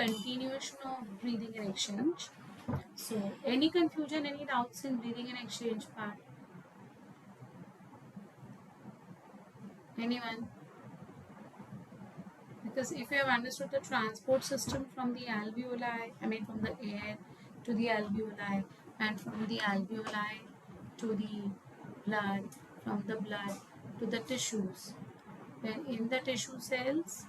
continuation of breathing and exchange. So any confusion, any doubts in breathing and exchange part? Anyone? Because if you have understood the transport system from the alveoli, from the air to the alveoli, and from the alveoli to the blood, from the blood to the tissues, then in the tissue cells,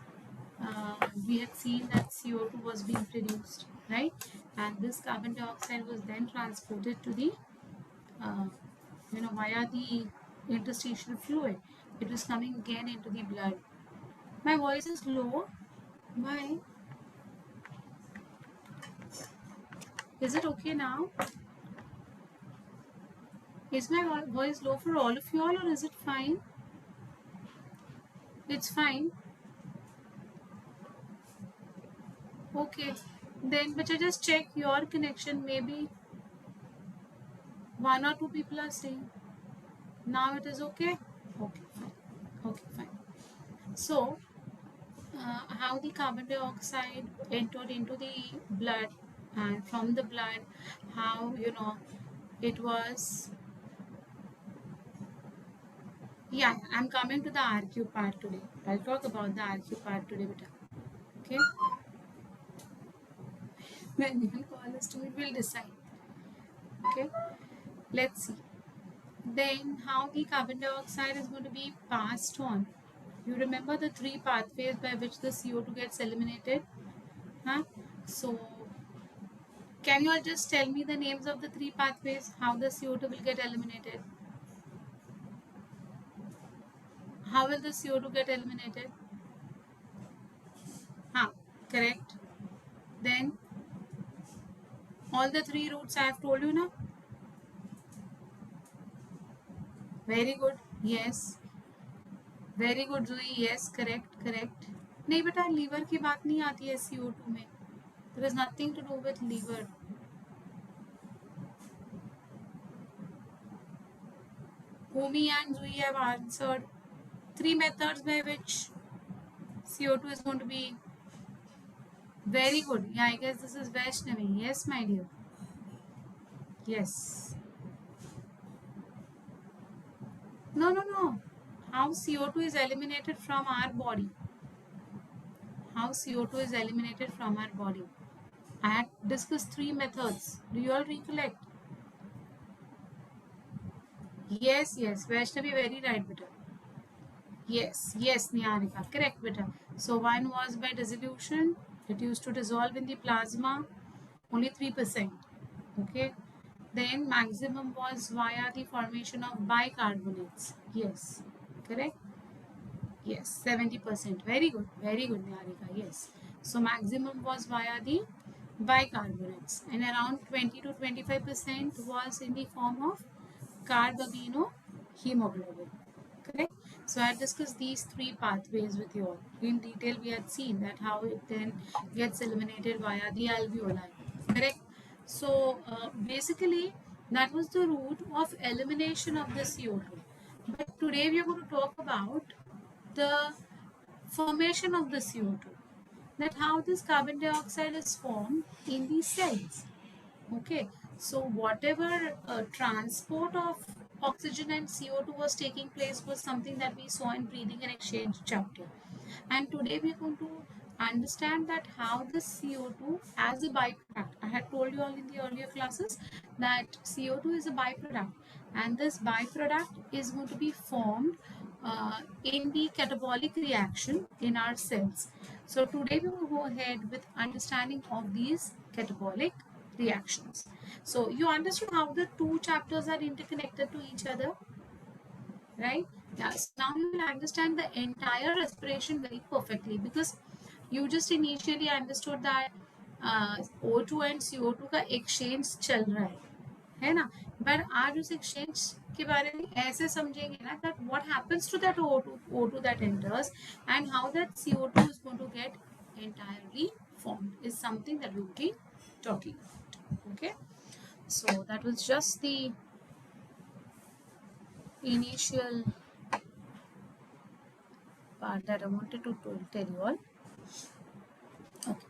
we had seen that CO2 was being produced, right? And this carbon dioxide was then transported to the, via the interstitial fluid. It was coming again into the blood. My voice is low. Why? Is it okay now? Is my voice low for all of you all, or is it fine? It's fine. Okay. Then, but I just check your connection. Maybe one or two people are saying. Now it is okay? Okay, fine. Okay, fine. So, how the carbon dioxide entered into the blood, and from the blood, how, it was. Yeah, I'm coming to the RQ part today. I'll talk about the RQ part today, beta. Okay? When you will call us to me, we'll decide. Okay? Let's see. Then how the carbon dioxide is going to be passed on. You remember the three pathways by which the CO2 gets eliminated? Huh? So, can you all just tell me the names of the three pathways, how the CO2 will get eliminated? How will the CO2 get eliminated? Correct. Then, all the three routes I have told you now. Very good. Yes. Very good, Zoe. Yes, correct. नहीं बेटा, liver की बात नहीं आती है CO2 में. There is nothing to do with liver. Bhumi and Zoe have answered three methods by which CO2 is going to be. Very good. Yeah, I guess this is Vaishnavi. Yes, my dear. Yes. No. How CO2 is eliminated from our body? How CO2 is eliminated from our body? I had discussed three methods. Do you all recollect? Yes. Vaishnavi, very right, beta. Yes, Niharika, correct, beta. So one was by dissolution. It used to dissolve in the plasma, only 3%. Okay. Then maximum was via the formation of bicarbonates. Yes, correct. Yes, 70%. Very good, Niharika. Yes. So maximum was via the bicarbonates, and around 20 to 25% was in the form of carbaminohemoglobin. Correct. So I discussed these three pathways with you all. In detail, we had seen that how it then gets eliminated via the alveoli. Correct. So basically, that was the route of elimination of the CO2. But today we are going to talk about the formation of the CO2. That how this carbon dioxide is formed in the cells. Okay, so whatever transport of oxygen and CO2 was taking place was something that we saw in breathing and exchange chapter. And today we are going to understand that how the CO2 as a byproduct. I had told you all in the earlier classes that CO2 is a byproduct, and this byproduct is going to be formed in the catabolic reaction in our cells. So today we will go ahead with understanding of these catabolic reactions. So you understood how the two chapters are interconnected to each other, right? Yes. Now you will understand the entire respiration very perfectly, because you just initially understood that O2 and CO2 का exchange चल रहा है ना? But आज उस exchange के बारे में ऐसे समझेंगे ना that what happens to that O2 that enters and how that CO2 is going to get entirely formed is something that we will be talking about. Okay, so that was just the initial part that I wanted to tell you all. Okay,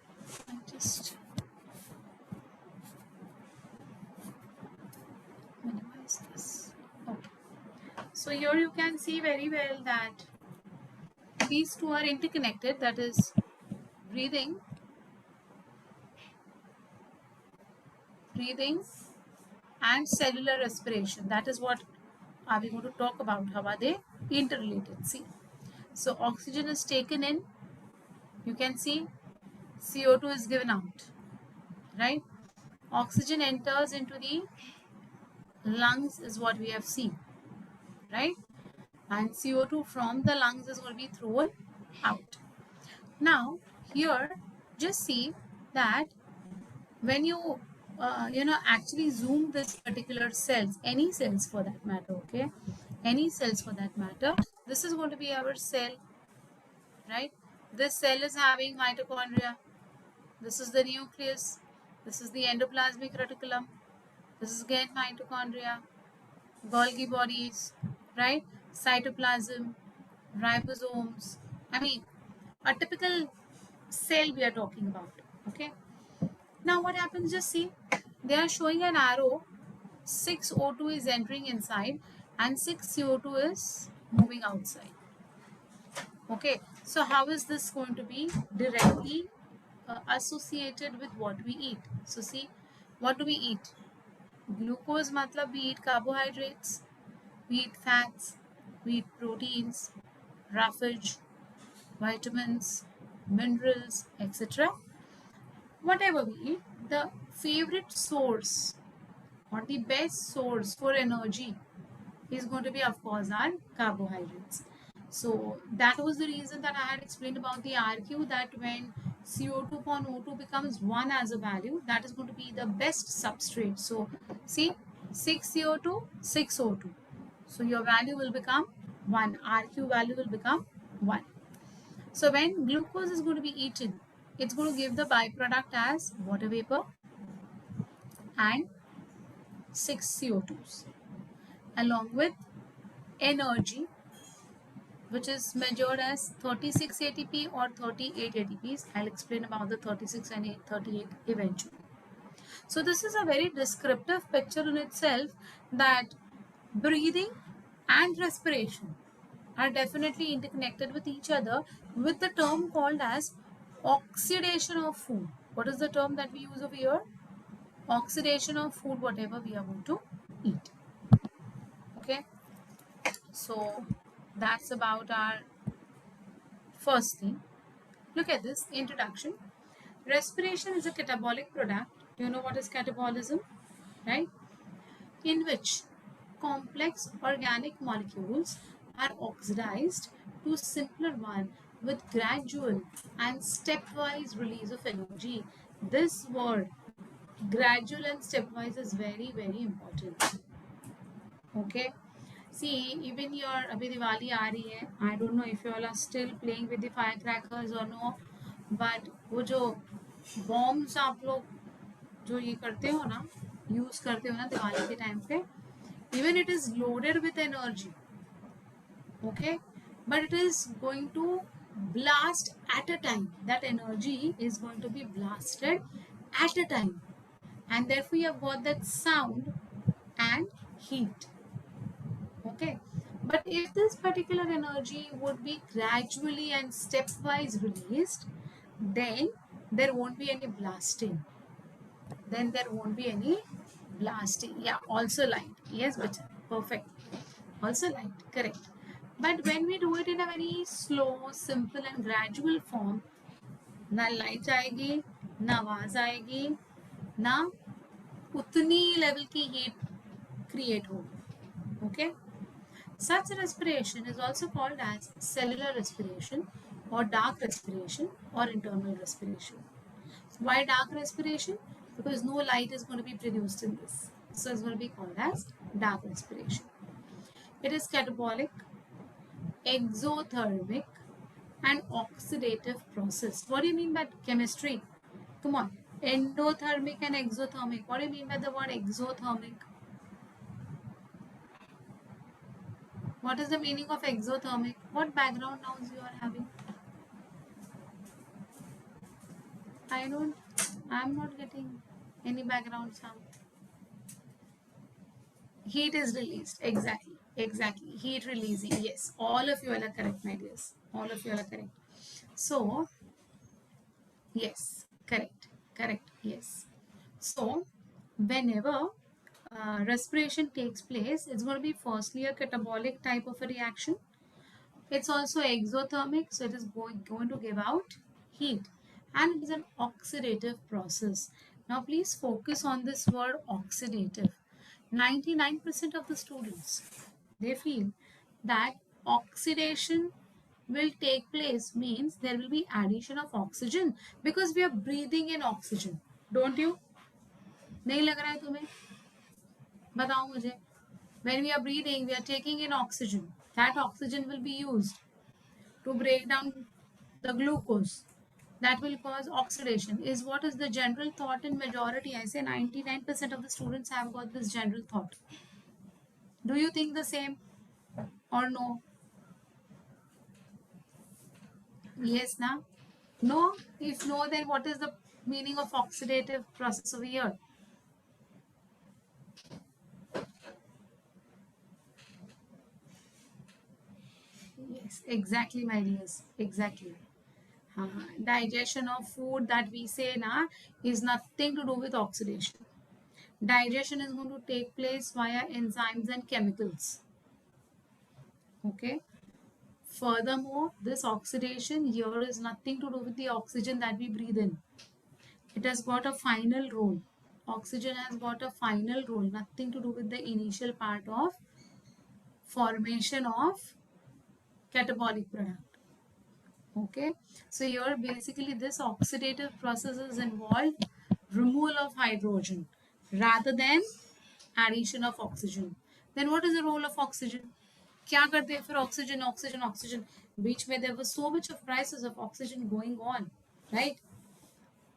So here you can see very well that these two are interconnected, that is breathing, and cellular respiration. That is what are we going to talk about, how are they interrelated. See, so oxygen is taken in, you can see CO2 is given out, right? Oxygen enters into the lungs is what we have seen, right? And CO2 from the lungs is going to be thrown out. Now here just see that when you actually zoom this particular cells, any cells for that matter, okay, any cells for that matter, this is going to be our cell, right? This cell is having mitochondria, this is the nucleus, this is the endoplasmic reticulum, this is again mitochondria, Golgi bodies, right? Cytoplasm, ribosomes. I mean, a typical cell we are talking about. Okay. Now what happens? Just see, they are showing an arrow. 6 O2 is entering inside and 6 CO2 is moving outside. Okay. So how is this going to be directly associated with what we eat? So see, what do we eat? Glucose matlab we eat carbohydrates. We eat fats, we eat proteins, roughage, vitamins, minerals, etc. Whatever we eat, the favorite source or the best source for energy is going to be, of course, our carbohydrates. So that was the reason that I had explained about the RQ, that when CO2 upon O2 becomes 1 as a value, that is going to be the best substrate. So see, 6 CO2, 6 O2. So your value will become 1. RQ value will become 1. So when glucose is going to be eaten, it's going to give the byproduct as water vapor and 6 CO2s along with energy, which is measured as 36 ATP or 38 ATPs. I'll explain about the 36 and 38 eventually. So this is a very descriptive picture in itself, that breathing and respiration are definitely interconnected with each other with the term called as oxidation of food. What is the term that we use over here? Oxidation of food, whatever we are going to eat. Okay, so that's about our first thing. Look at this introduction. Respiration is a catabolic product. You know what is catabolism, right? In which complex organic molecules are oxidized to simpler one with gradual and stepwise release of energy. This word gradual and stepwise is very important. Okay, see, even your abhi Diwali aa rahi hai, I don't know if you all are still playing with the firecrackers or no, but वो जो bombs आप लोग जो ये करते हो ना, use करते हो ना दिवाली के टाइम पे, even it is loaded with energy, okay, but it is going to blast at a time. That energy is going to be blasted at a time, and therefore you have got that sound and heat. Okay, but if this particular energy would be gradually and stepwise released, then there won't be any blasting. Yeah, also light. Yes, but perfect. Also light, correct. But when we do it in a very slow, simple and gradual form, ना light आएगी, ना आवाज आएगी, ना उतनी level की heat create होगी. Okay. Such respiration is also called as cellular respiration or dark respiration or internal respiration. Why dark respiration? Because no light is going to be produced in this. So it's going to be called as dark respiration. It is catabolic, exothermic, and oxidative process. What do you mean by chemistry? Come on. Endothermic and exothermic. What do you mean by the word exothermic? What is the meaning of exothermic? What background nouns you are having? I'm not getting any background sound. Heat is released. Exactly. Exactly. Heat releasing. Yes. All of you are correct, my dears. All of you are correct. So, yes. Correct. Correct. Yes. So, whenever respiration takes place, it's going to be firstly a catabolic type of a reaction. It's also exothermic, so it is going to give out heat, and it is an oxidative process. Now, please focus on this word oxidative. 99% of the students, they feel that oxidation will take place means there will be addition of oxygen because we are breathing in oxygen. Don't you? नहीं लग रहा है तुम्हें? बताओ मुझे. When we are breathing, we are taking in oxygen. That oxygen will be used to break down the glucose. That will cause oxidation. Is what is the general thought in majority. I say 99% of the students have got this general thought. Do you think the same or no? Yes, na? No? If no, then what is the meaning of oxidative process over here? Yes, exactly, my dears. Exactly. Digestion of food that we say na is nothing to do with oxidation. Digestion is going to take place via enzymes and chemicals. Okay. Furthermore, this oxidation here is nothing to do with the oxygen that we breathe in. It has got a final role. Oxygen has got a final role, nothing to do with the initial part of formation of catabolic product. Okay, so here basically this oxidative process is involved removal of hydrogen rather than addition of oxygen. Then what is the role of oxygen? क्या करते हैं फिर oxygen, oxygen, oxygen? Which way there was so much of crisis of oxygen going on, right?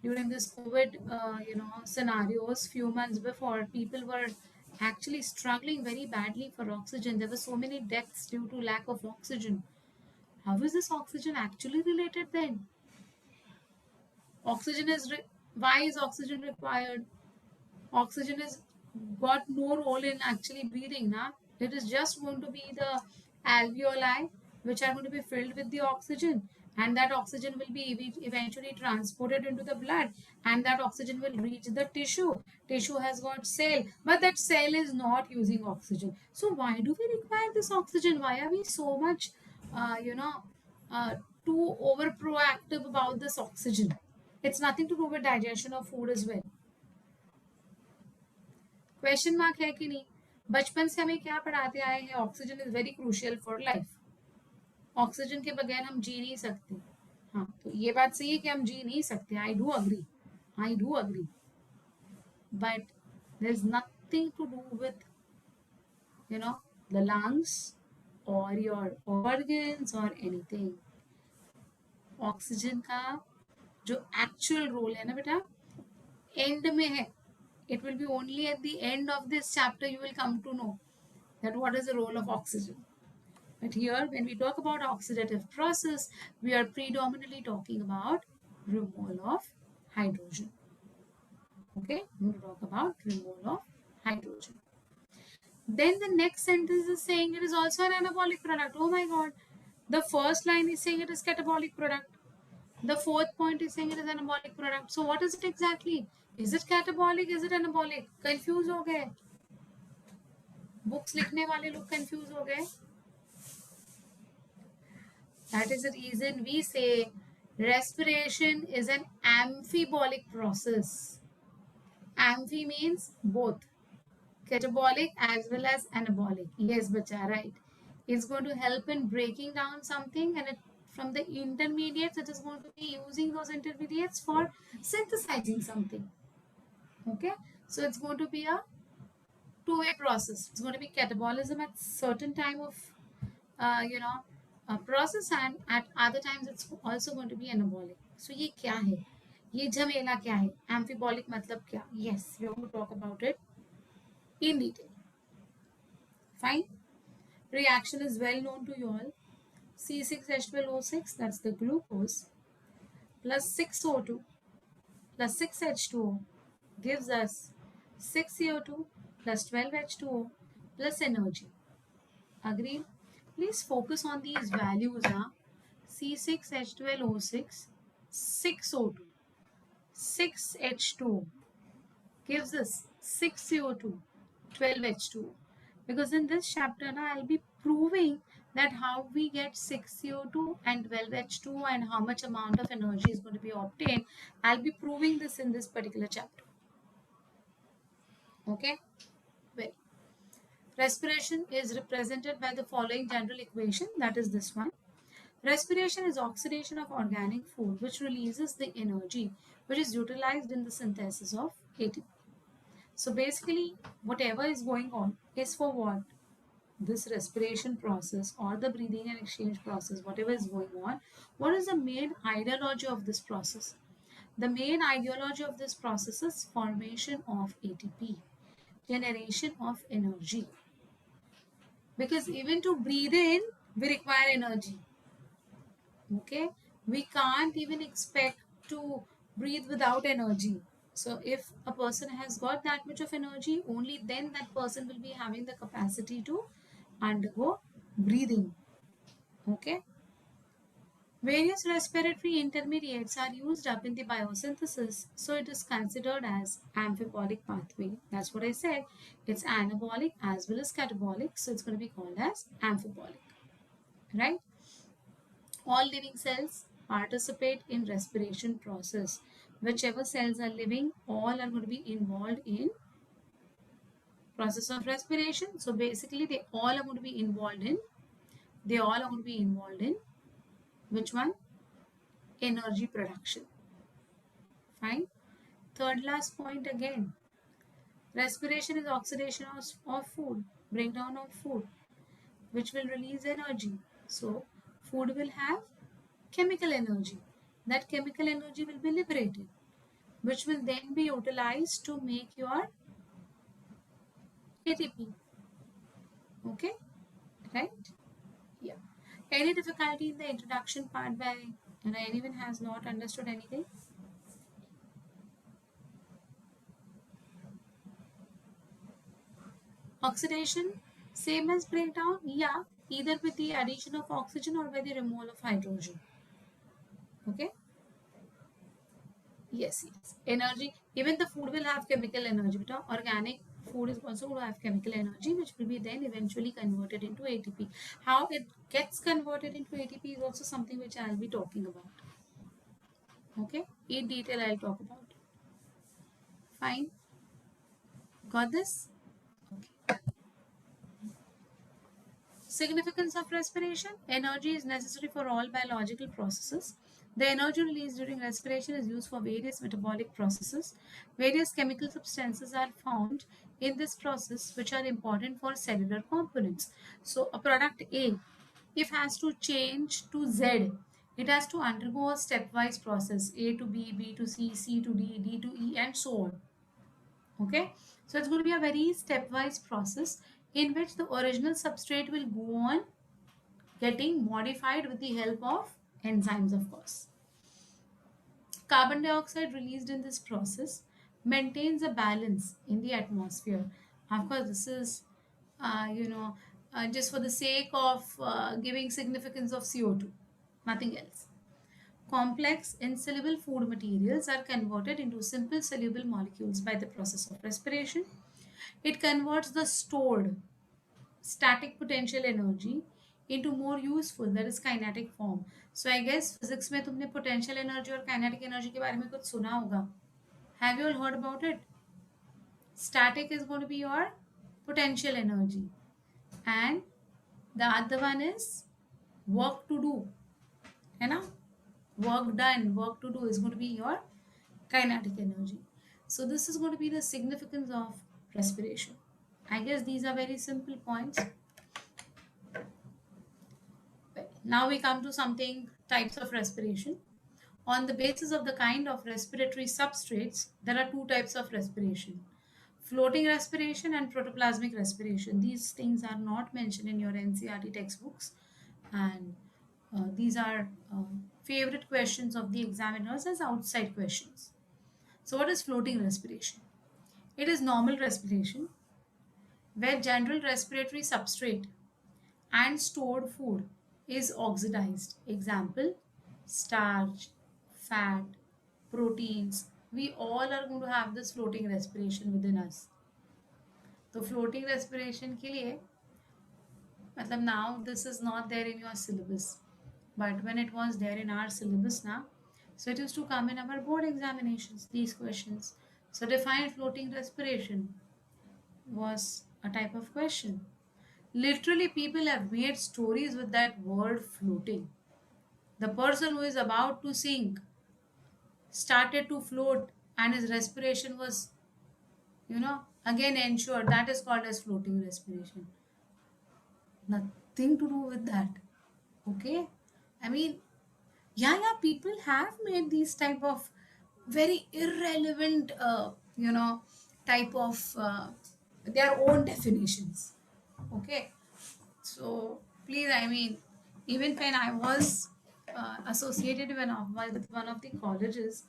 During this COVID, scenarios, few months before, people were actually struggling very badly for oxygen. There were so many deaths due to lack of oxygen. How is this oxygen actually related then? Oxygen is why is oxygen required? Oxygen is got no role in actually breathing. Nah? It is just going to be the alveoli which are going to be filled with the oxygen, and that oxygen will be eventually transported into the blood, and that oxygen will reach the tissue. Tissue has got cell, but that cell is not using oxygen. So why do we require this oxygen? Why are we so much uh, you know uh, too over proactive about this oxygen? It's nothing to do with digestion of food as well. Question mark है कि नहीं? बचपन से हमें क्या पढ़ाते आए हैं? Oxygen is very crucial for life. Oxygen के बगैर हम जी नहीं सकते. हाँ, तो ये बात सही है कि हम जी नहीं सकते. I do agree. I do agree. But there is nothing to do with you know the lungs or your organs or anything. Oxygen का जो एक्चुअल रोल है ना बेटा, एंड में है. It will be only at the end of this chapter you will come to know that what is the role of oxygen. But here, when we talk about oxidative process, we are predominantly talking about removal of hydrogen. Okay, we will talk about removal of hydrogen. Then the next sentence is saying it is also an anabolic product. Oh my God. The first line is saying it is catabolic product. The fourth point is saying it is anabolic product. So what is it exactly? Is it catabolic? Is it anabolic? Confused हो गए? Books लिखने वाले लोग confused हो गए? That is the reason we say respiration is an amphibolic process. Amphi means both catabolic as well as anabolic. Yes, bacha, right. It's going to help in breaking down something, and from the intermediates, it is going to be using those intermediates for synthesizing something. Okay, so it's going to be a two-way process. It's going to be catabolism at certain time of process, and at other times it's also going to be anabolic. So ये क्या है? ये झमेला क्या है? Amphibolic मतलब क्या? Yes, we are going to talk about it in detail. Fine. Reaction is well known to you all. C6H12O6, that's the glucose, plus 6O2 plus 6H2O gives us 6CO2 plus 12H2O plus energy. Agreed? Please focus on these values. Huh? C6H12O6, 6O2, 6H2 gives us 6CO2, 12H2. Because in this chapter, I'll be proving that how we get 6CO2 and 12H2 and how much amount of energy is going to be obtained. I'll be proving this in this particular chapter. Okay? Well, respiration is represented by the following general equation, that is this one. Respiration is oxidation of organic food which releases the energy which is utilized in the synthesis of ATP. So basically, whatever is going on is for what? This respiration process or the breathing and exchange process, whatever is going on. What is the main ideology of this process? The main ideology of this process is formation of ATP, generation of energy. Because even to breathe in, we require energy. Okay, we can't even expect to breathe without energy. So if a person has got that much of energy, only then that person will be having the capacity to undergo breathing. Okay, various respiratory intermediates are used up in the biosynthesis, so it is considered as amphibolic pathway. That's what I said. It's anabolic as well as catabolic, so it's going to be called as amphibolic, right? All living cells participate in respiration process. Whichever cells are living, all are going to be involved in process of respiration. So basically, they all are going to be involved in. They all are going to be involved in which one? Energy production. Fine. Third last point again. Respiration is oxidation of food, breakdown of food, which will release energy. So food will have chemical energy. That chemical energy will be liberated, which will then be utilized to make your ATP. Okay, right? Yeah. Any difficulty in the introduction part by anyone has not understood anything? Oxidation, same as breakdown? Yeah, either with the addition of oxygen or by the removal of hydrogen. Okay? Yes, yes. Energy, even the food will have chemical energy. But organic food is also going to have chemical energy, which will be then eventually converted into ATP. How it gets converted into ATP is also something which I'll be talking about. Okay? In detail, I'll talk about. Fine. Got this? Okay. Significance of respiration. Energy is necessary for all biological processes. The energy released during respiration is used for various metabolic processes. Various chemical substances are found in this process which are important for cellular components. So a product A, if has to change to Z, it has to undergo a stepwise process, A to B, B to C, C to D, D to E, and so on. Okay, so it's going to be a very stepwise process in which the original substrate will go on getting modified with the help of enzymes, of course. Carbon dioxide released in this process maintains a balance in the atmosphere. Of course, this is just for the sake of giving significance of CO2, nothing else. Complex insoluble food materials are converted into simple soluble molecules by the process of respiration. It converts the stored static potential energy into more useful, that is kinetic form. So I guess physics में तुमने potential energy और kinetic energy के बारे में कुछ सुना होगा. Have you all heard about it? Static is going to be your potential energy, and the other one is work to do, है ना? Work done, work to do is going to be your kinetic energy. So this is going to be the significance of respiration. I guess these are very simple points. Now we come to something types of respiration. On the basis of the kind of respiratory substrates, there are two types of respiration. Floating respiration and protoplasmic respiration. These things are not mentioned in your NCERT textbooks, and these are favorite questions of the examiners as outside questions. So what is floating respiration? It is normal respiration where general respiratory substrate and stored food is oxidized. Example, starch, fat, proteins. We all are going to have this floating respiration within us. तो floating respiration के लिए मतलब now this is not there in your syllabus, but when it was there in our syllabus now, so it used to come in our board examinations, these questions. So define floating respiration was a type of question. Literally, people have made stories with that word floating. The person who is about to sink started to float and his respiration was, again ensured. That is called as floating respiration. Nothing to do with that. Okay? I mean, yeah, people have made these type of very irrelevant, type of their own definitions. Okay? So please, I mean, even when I was associated with one of the colleges,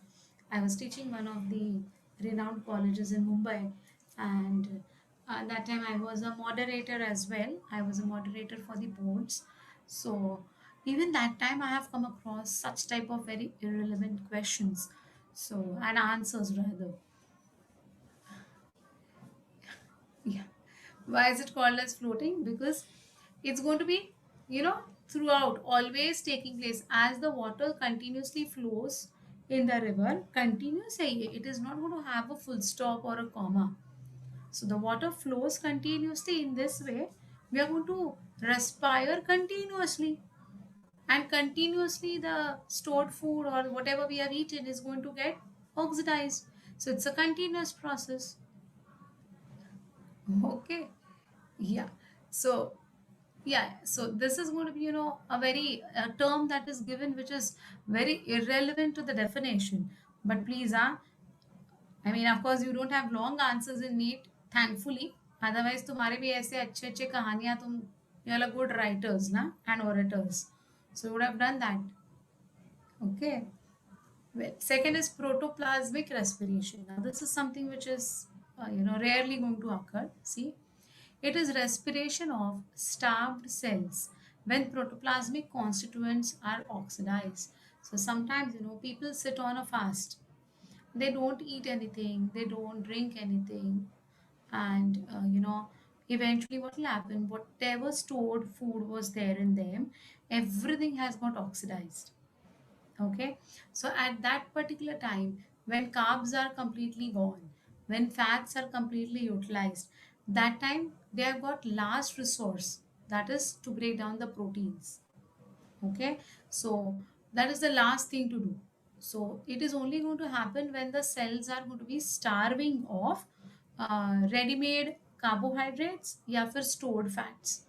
I was teaching one of the renowned colleges in Mumbai, and that time I was a moderator as well. I was a moderator for the boards. So even that time, I have come across such type of very irrelevant questions. So and answers rather. Yeah. Why is it called as floating? Because it's going to be, throughout, always taking place as the water continuously flows in the river. Continuously, it is not going to have a full stop or a comma. So the water flows continuously in this way. We are going to respire continuously, and continuously the stored food or whatever we have eaten is going to get oxidized. So it's a continuous process. Okay. Yeah. So yeah, so this is going to be, a very term that is given which is very irrelevant to the definition. But please, I mean, of course, you don't have long answers in NEET, thankfully. Otherwise, तुम्हारे भी ऐसे अच्छे अच्छे कहानियां तुम, you're like good writers, na, and orators. So you would have done that. Okay. Well, second is protoplasmic respiration. Now, this is something which is, rarely going to occur. See, it is respiration of starved cells when protoplasmic constituents are oxidized. So sometimes, people sit on a fast. They don't eat anything, they don't drink anything, and eventually what will happen? Whatever stored food was there in them, everything has got oxidized. Okay, so at that particular time, when carbs are completely gone, when fats are completely utilized, that time they have got last resource, that is to break down the proteins. Okay, so that is the last thing to do. So it is only going to happen when the cells are going to be starving of ready-made carbohydrates या फिर stored fats.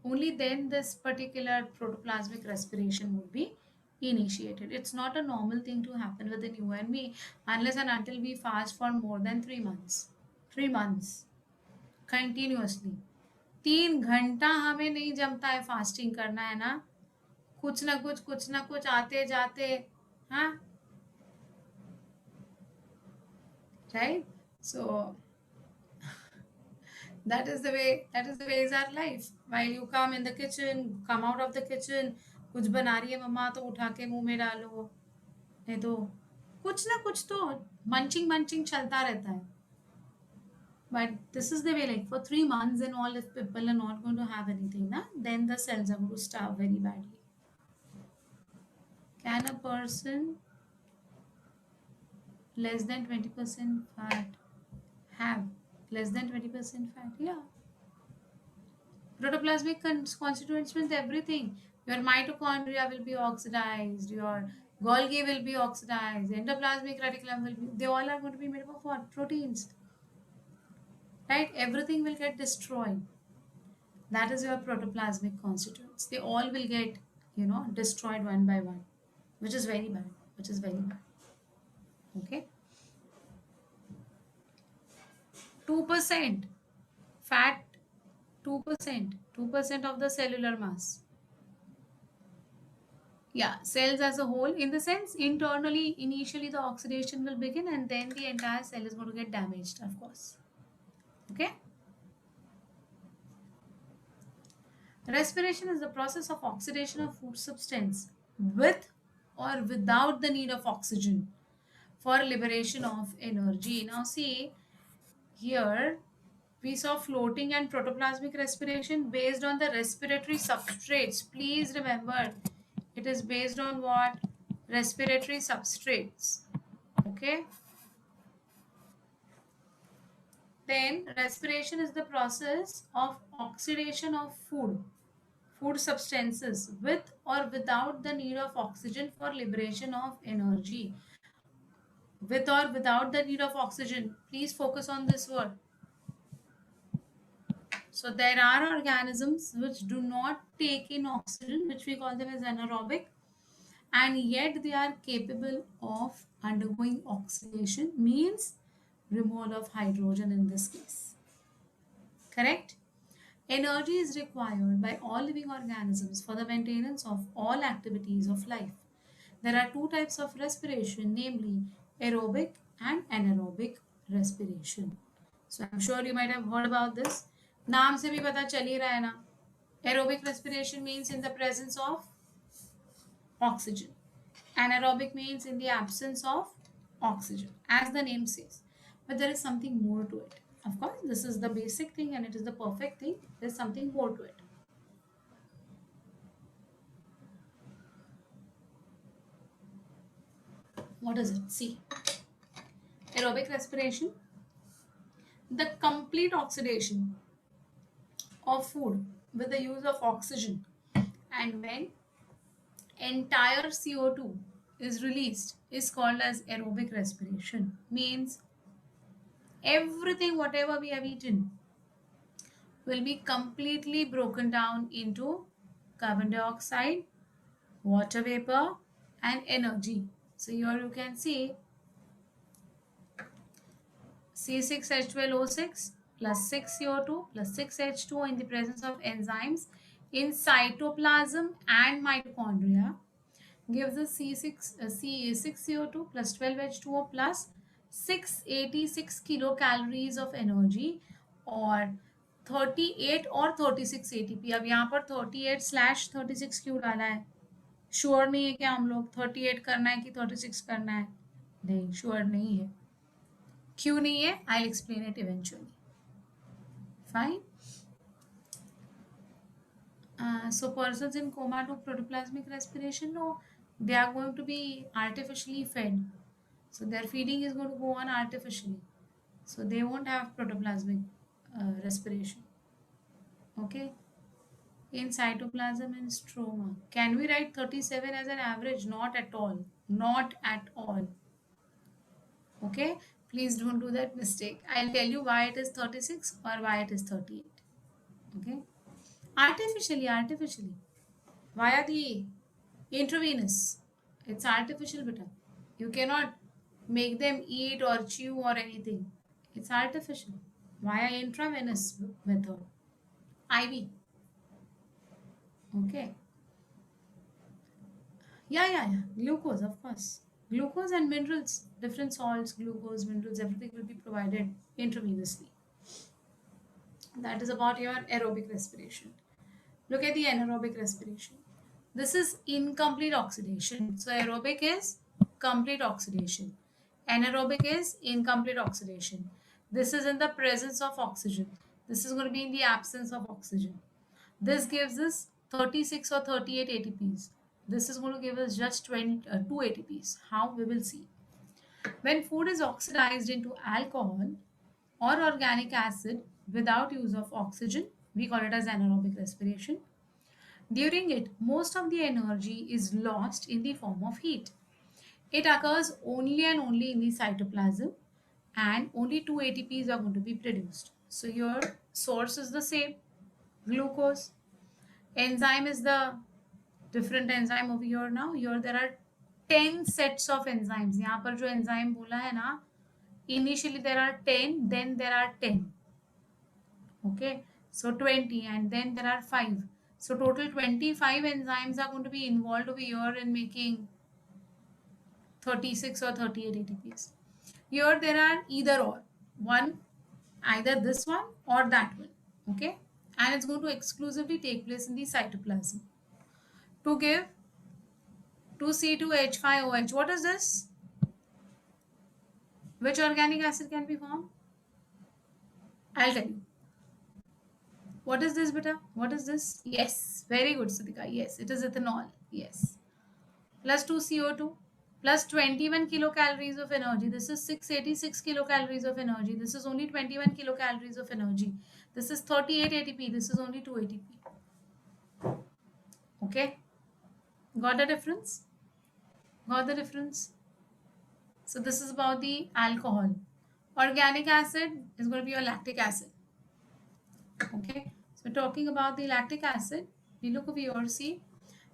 Only then this particular protoplasmic respiration would be initiated. It's not a normal thing to happen within you and me unless and until we fast for more than 3 months. 3 months continuously. 3 घंटा हमें नहीं जमता है fasting करना, है ना? कुछ ना कुछ आते जाते, हाँ, right? So that is the way is our life. While you come in the kitchen, come out of the kitchen, कुछ बना रही है मम्मा तो उठा के मुंह में डालो, नहीं तो कुछ ना कुछ तो मंचिंग मंचिंग चलता रहता है. But this is the way, like for 3 months and all, if people are not going to have anything, na, then the cells are going to starve very badly. Can a person less than 20% fat have less than 20% fat? Yeah. Protoplasmic constituents means everything. Your mitochondria will be oxidized, your Golgi will be oxidized, endoplasmic reticulum will be, they all are going to be made up of what? Proteins. Right? Everything will get destroyed. That is your protoplasmic constituents. They all will get, destroyed one by one, which is very bad. Which is very bad. Okay? 2% fat, 2% of the cellular mass. Yeah, cells as a whole, in the sense internally, initially the oxidation will begin and then the entire cell is going to get damaged, of course. Okay. Respiration is the process of oxidation of food substance with or without the need of oxygen for liberation of energy. Now, see here we saw floating and protoplasmic respiration based on the respiratory substrates. Please remember, it is based on what? Respiratory substrates. Okay. Then, respiration is the process of oxidation of food substances with or without the need of oxygen for liberation of energy. With or without the need of oxygen. Please focus on this word. So there are organisms which do not take in oxygen, which we call them as anaerobic, and yet they are capable of undergoing oxidation, means removal of hydrogen in this case. Correct? Energy is required by all living organisms for the maintenance of all activities of life. There are two types of respiration, namely aerobic and anaerobic respiration. So I'm sure you might have heard about this. नाम से भी पता चल ही रहा है ना. Aerobic respiration means in the presence of oxygen. Anaerobic means in the absence of oxygen, as the name says. But there is something more to it. Of course, this is the basic thing and it is the perfect thing. There's something more to it. What is it? See, aerobic respiration, the complete oxidation of food with the use of oxygen, and when entire CO2 is released is called as aerobic respiration. Means everything whatever we have eaten will be completely broken down into carbon dioxide, water vapor and energy. So here you can see C6H12O6 plus 6CO2 plus 6H2O in the presence of enzymes in cytoplasm and mitochondria gives us C6CO2 plus 12H2O plus 686 kilocalories of energy or 38 और 36 ATP. अब यहाँ पर 38/36 क्यों डाला है? Sure नहीं है कि हम लोग 38 करना है कि 36 करना है? नहीं, श्योर नहीं है. क्यों नहीं है? I'll explain it eventually. Fine. So persons in coma do protoplasmic respiration? No, they are going to be artificially fed. So their feeding is going to go on artificially. So they won't have protoplasmic respiration. Okay. In cytoplasm and stroma. Can we write 37 as an average? Not at all. Not at all. Okay. Please don't do that mistake. I'll tell you why it is 36 or why it is 38. Okay. Artificially. Via the intravenous. It's artificial, beta. You cannot make them eat or chew or anything. It's artificial. Via intravenous method. IV. Okay. Yeah. Glucose, of course. Glucose and minerals, different salts, glucose, minerals, everything will be provided intravenously. That is about your aerobic respiration. Look at the anaerobic respiration. This is incomplete oxidation. So aerobic is complete oxidation. Anaerobic is incomplete oxidation. This is in the presence of oxygen. This is going to be in the absence of oxygen. This gives us 36 or 38 ATPs. This is going to give us just 2 ATPs. How? We will see. When food is oxidized into alcohol or organic acid without use of oxygen, we call it as anaerobic respiration. During it, most of the energy is lost in the form of heat. It occurs only and only in the cytoplasm and only 2 ATPs are going to be produced. So your source is the same, glucose. Enzyme is the different enzyme over here now. Here there are 10 sets of enzymes. यहाँ पर जो enzyme बोला है ना, initially there are 10, then there are 10. Okay, so 20 and then there are 5. So total 25 enzymes are going to be involved over here in making 36 or 38 ATPs. Here there are either or. One, either this one or that one. Okay, and it's going to exclusively take place in the cytoplasm to give 2C2H5OH. What is this? Which organic acid can be formed? I'll tell you. What is this, beta? What is this? Yes, very good, Siddhika. Yes, it is ethanol. Yes. Plus 2CO2 plus 21 kilocalories of energy. This is 686 kilocalories of energy. This is only 21 kilocalories of energy. This is 38 ATP. This is only 2 ATP. Okay. Got the difference? Got the difference? So this is about the alcohol. Organic acid is going to be your lactic acid. Okay. So talking about the lactic acid, we look over here, see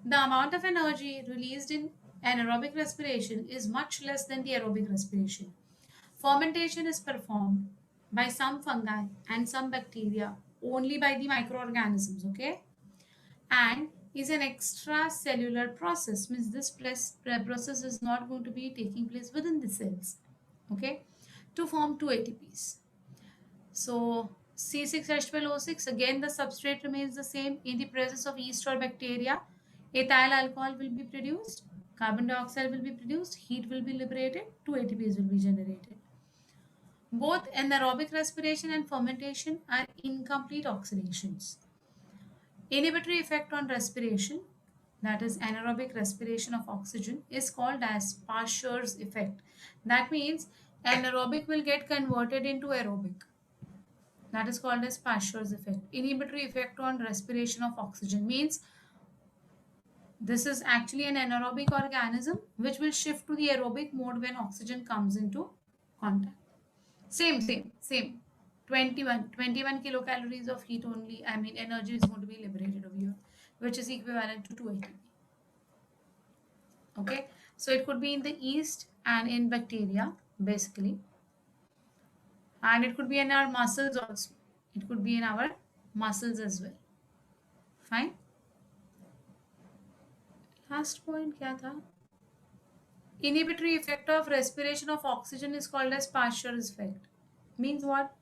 the amount of energy released in anaerobic respiration is much less than the aerobic respiration. Fermentation is performed by some fungi and some bacteria, only by the microorganisms, okay? And is an extracellular process, means this process is not going to be taking place within the cells, okay, to form 2 ATPs. So C6H12O6, again the substrate remains the same. In the presence of yeast or bacteria, ethyl alcohol will be produced, carbon dioxide will be produced, heat will be liberated, 2 ATPs will be generated. Both anaerobic respiration and fermentation are incomplete oxidations. Inhibitory effect on respiration, that is anaerobic respiration of oxygen, is called as Pasteur's effect. That means anaerobic will get converted into aerobic. That is called as Pasteur's effect. Inhibitory effect on respiration of oxygen means this is actually an anaerobic organism which will shift to the aerobic mode when oxygen comes into contact. Same. 21 kilocalories of heat only, I mean energy is going to be liberated over here, which is equivalent to 2 ATP. Okay, so it could be in the yeast and in bacteria basically, and it could be in our muscles also. It could be in our muscles as well. Fine. Last point क्या था? Inhibitory effect of respiration of oxygen is called as Pasteur's effect. Means what?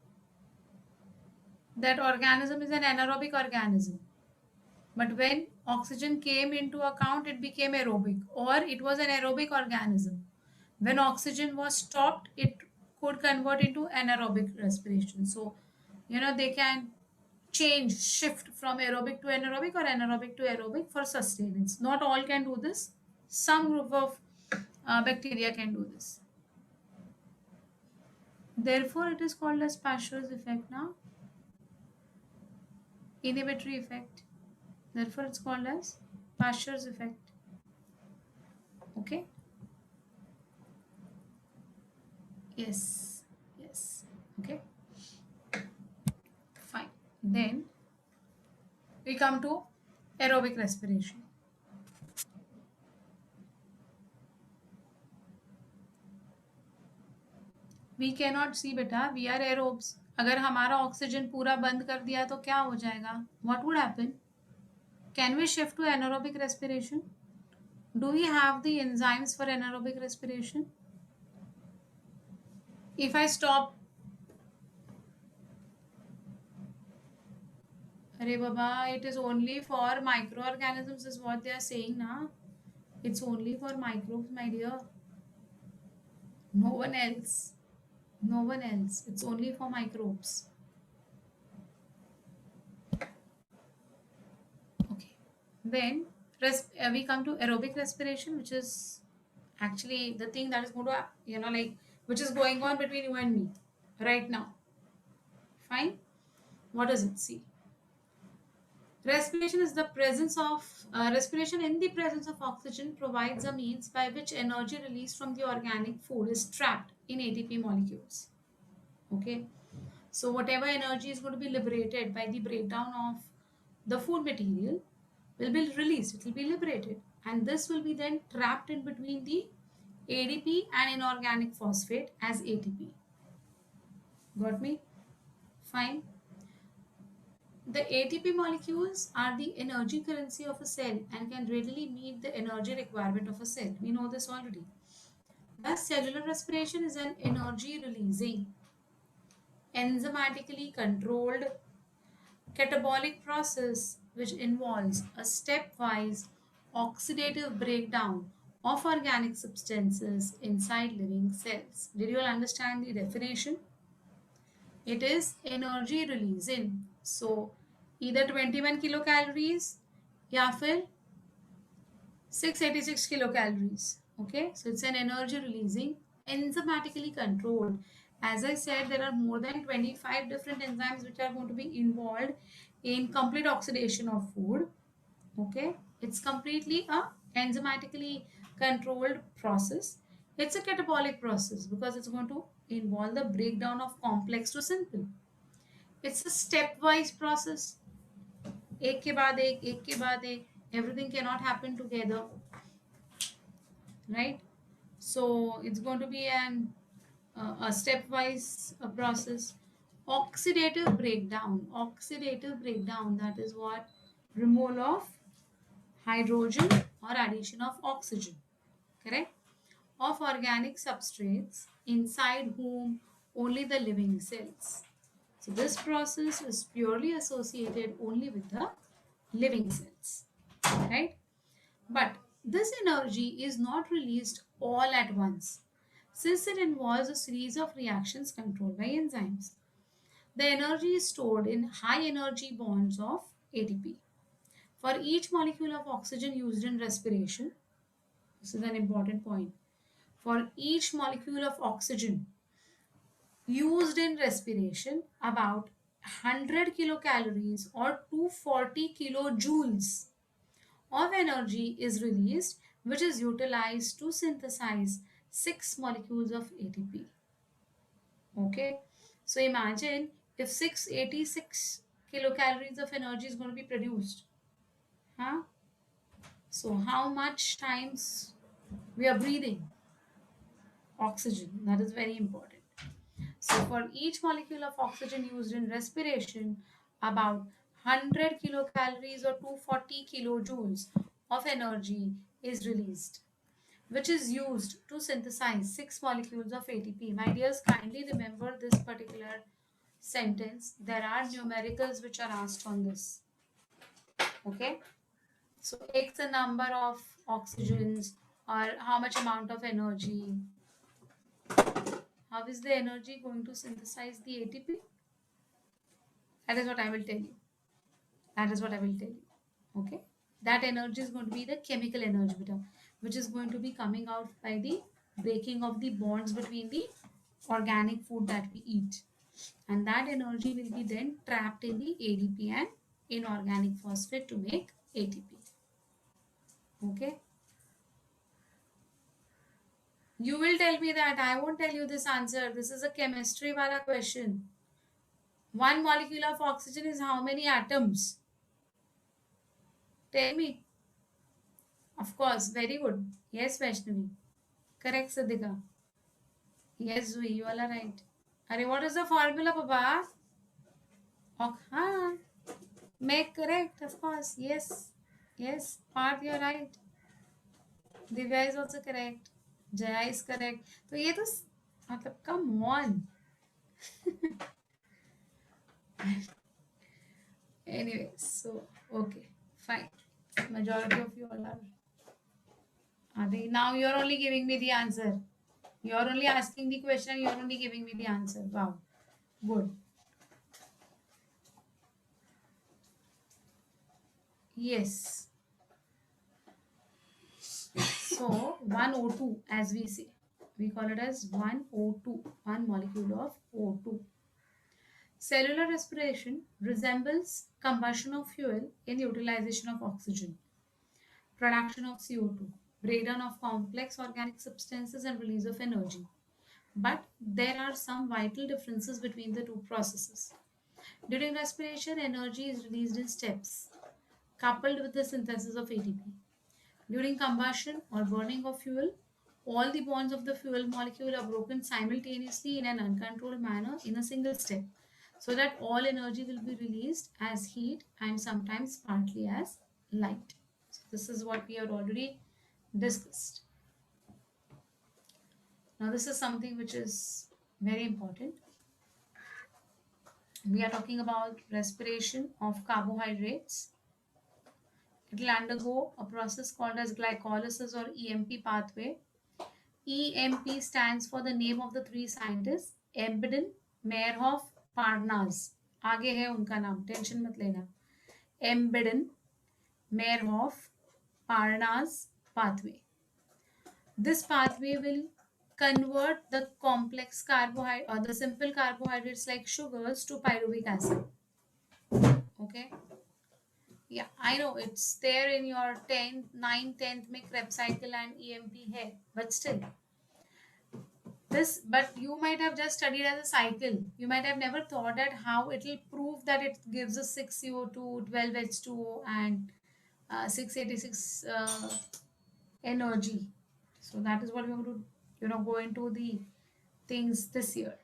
That organism is an anaerobic organism. But when oxygen came into account, it became aerobic, or it was an aerobic organism. When oxygen was stopped, it could convert into anaerobic respiration. So, they can shift from aerobic to anaerobic or anaerobic to aerobic for sustenance. Not all can do this. Some group of bacteria can do this. Therefore, it is called as Pasteur's effect now. Inhibitory effect. Therefore, it's called as Pasteur's effect. Okay. Yes. Okay. Fine. Then we come to aerobic respiration. We cannot see beta, we are aerobes. अगर हमारा oxygen पूरा बंद कर दिया तो क्या हो जाएगा? What would happen? Can we shift to anaerobic respiration? Do we have the enzymes for anaerobic respiration? If I stop, Arey Baba, it is only for microorganisms is what they are saying na. It's only for microbes, my dear. No one else. No one else. It's only for microbes. Okay. Then we come to aerobic respiration, which is actually the thing that is going to, which is going on between you and me right now. Fine. What does it see? Respiration is the presence of respiration in the presence of oxygen provides a means by which energy released from the organic food is trapped in ATP molecules. Okay, so whatever energy is going to be liberated by the breakdown of the food material will be released, it will be liberated, and this will be then trapped in between the ADP and inorganic phosphate as ATP. Got me? Fine. The ATP molecules are the energy currency of a cell and can readily meet the energy requirement of a cell. We know this already. Thus, cellular respiration is an energy releasing, enzymatically controlled Catabolic process, which involves a stepwise oxidative breakdown of organic substances inside living cells. Did you all understand the definition? It is energy releasing. So either 21 kilocalories या फिर 686 kilocalories. Okay, so it's an energy releasing, enzymatically controlled. As I said, there are more than 25 different enzymes which are going to be involved in complete oxidation of food. Okay, it's completely a enzymatically controlled process. It's a catabolic process because it's going to involve the breakdown of complex to simple. It's a stepwise process. एक के बाद एक के बाद एक. Everything cannot happen together, right? So it's going to be a stepwise process. Oxidative breakdown. Oxidative breakdown. That is what? Removal of hydrogen or addition of oxygen. Correct? Of organic substrates inside whom only the living cells. So this process is purely associated only with the living cells, right? But this energy is not released all at once, since it involves a series of reactions controlled by enzymes. The energy is stored in high energy bonds of ATP. For each molecule of oxygen used in respiration, this is an important point. For each molecule of oxygen used in respiration, about 100 kilocalories or 240 kilojoules of energy is released, which is utilized to synthesize 6 molecules of ATP. Okay, so imagine if 686 kilocalories of energy is going to be produced. Huh? So how much times we are breathing oxygen? That is very important. So for each molecule of oxygen used in respiration, about 100 kilocalories or 240 kilojoules of energy is released, which is used to synthesize 6 molecules of ATP. My dears, kindly remember this particular sentence. There are numericals which are asked on this. Okay. So X the number of oxygens or how much amount of energy. How is the energy going to synthesize the ATP? That is what I will tell you. That is what I will tell you. Okay. That energy is going to be the chemical energy, which is going to be coming out by the breaking of the bonds between the organic food that we eat. And that energy will be then trapped in the ADP and inorganic phosphate to make ATP. Okay. You will tell me that. I won't tell you this answer. This is a chemistry wala question. One molecule of oxygen is how many atoms? Tell me. Of course. Very good. Yes, Vaishnavi. Correct, Sadhika. Yes, Zui, you all are right. Are what is the formula, Papa? Huh? Make correct, of course. Yes. Yes, Parth, you're right. Divya is also correct. Jaya is correct. तो ये तो मतलब come on. Anyway, so okay, fine. Majority of you all are they now you're only giving me the answer. You're only asking the question, you're only giving me the answer. Wow. Good. Yes. So 1O2 as we say. We call it as 1O2, one molecule of O2. Cellular respiration resembles combustion of fuel in the utilization of oxygen, production of CO2, breakdown of complex organic substances and release of energy. But there are some vital differences between the two processes. During respiration, energy is released in steps, coupled with the synthesis of ATP. During combustion or burning of fuel, all the bonds of the fuel molecule are broken simultaneously in an uncontrolled manner in a single step, so that all energy will be released as heat and sometimes partly as light. So this is what we have already discussed. Now this is something which is very important. We are talking about respiration of carbohydrates. It will undergo a process called as glycolysis or EMP pathway. EMP stands for the name of the three scientists, Embden, Meyerhoff, Parnas. आगे है उनका नाम, tension मत लेना. Embden, Meyerhoff, Parnas pathway. This pathway will convert the complex carbohydrate or the simple carbohydrates like sugars to pyruvic acid. Okay. Yeah, I know it's there in your 10th, 9th, 10th में Krebs cycle and EMP है, but still this, but you might have just studied as a cycle. You might have never thought that how it will prove that it gives us 6 CO2, 12 H2O and 686 energy. So that is what we're going to, go into the things this year.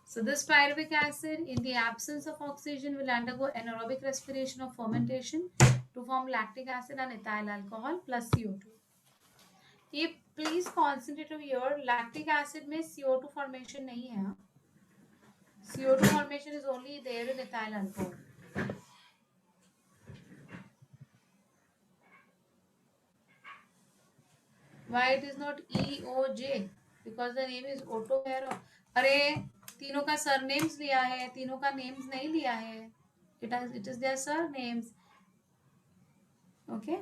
So this pyruvic acid, in the absence of oxygen, will undergo anaerobic respiration or fermentation to form lactic acid and ethyl alcohol plus CO2. ये please concentrate of your lactic acid में CO2 formation नहीं है. CO2 formation is only there in ethyl alcohol. Why it is not EOJ? Because the name is Otto Meyerhoff. अरे तीनों का surnames लिया है, तीनों का नेम्स नहीं लिया है. It is their surnames. Okay.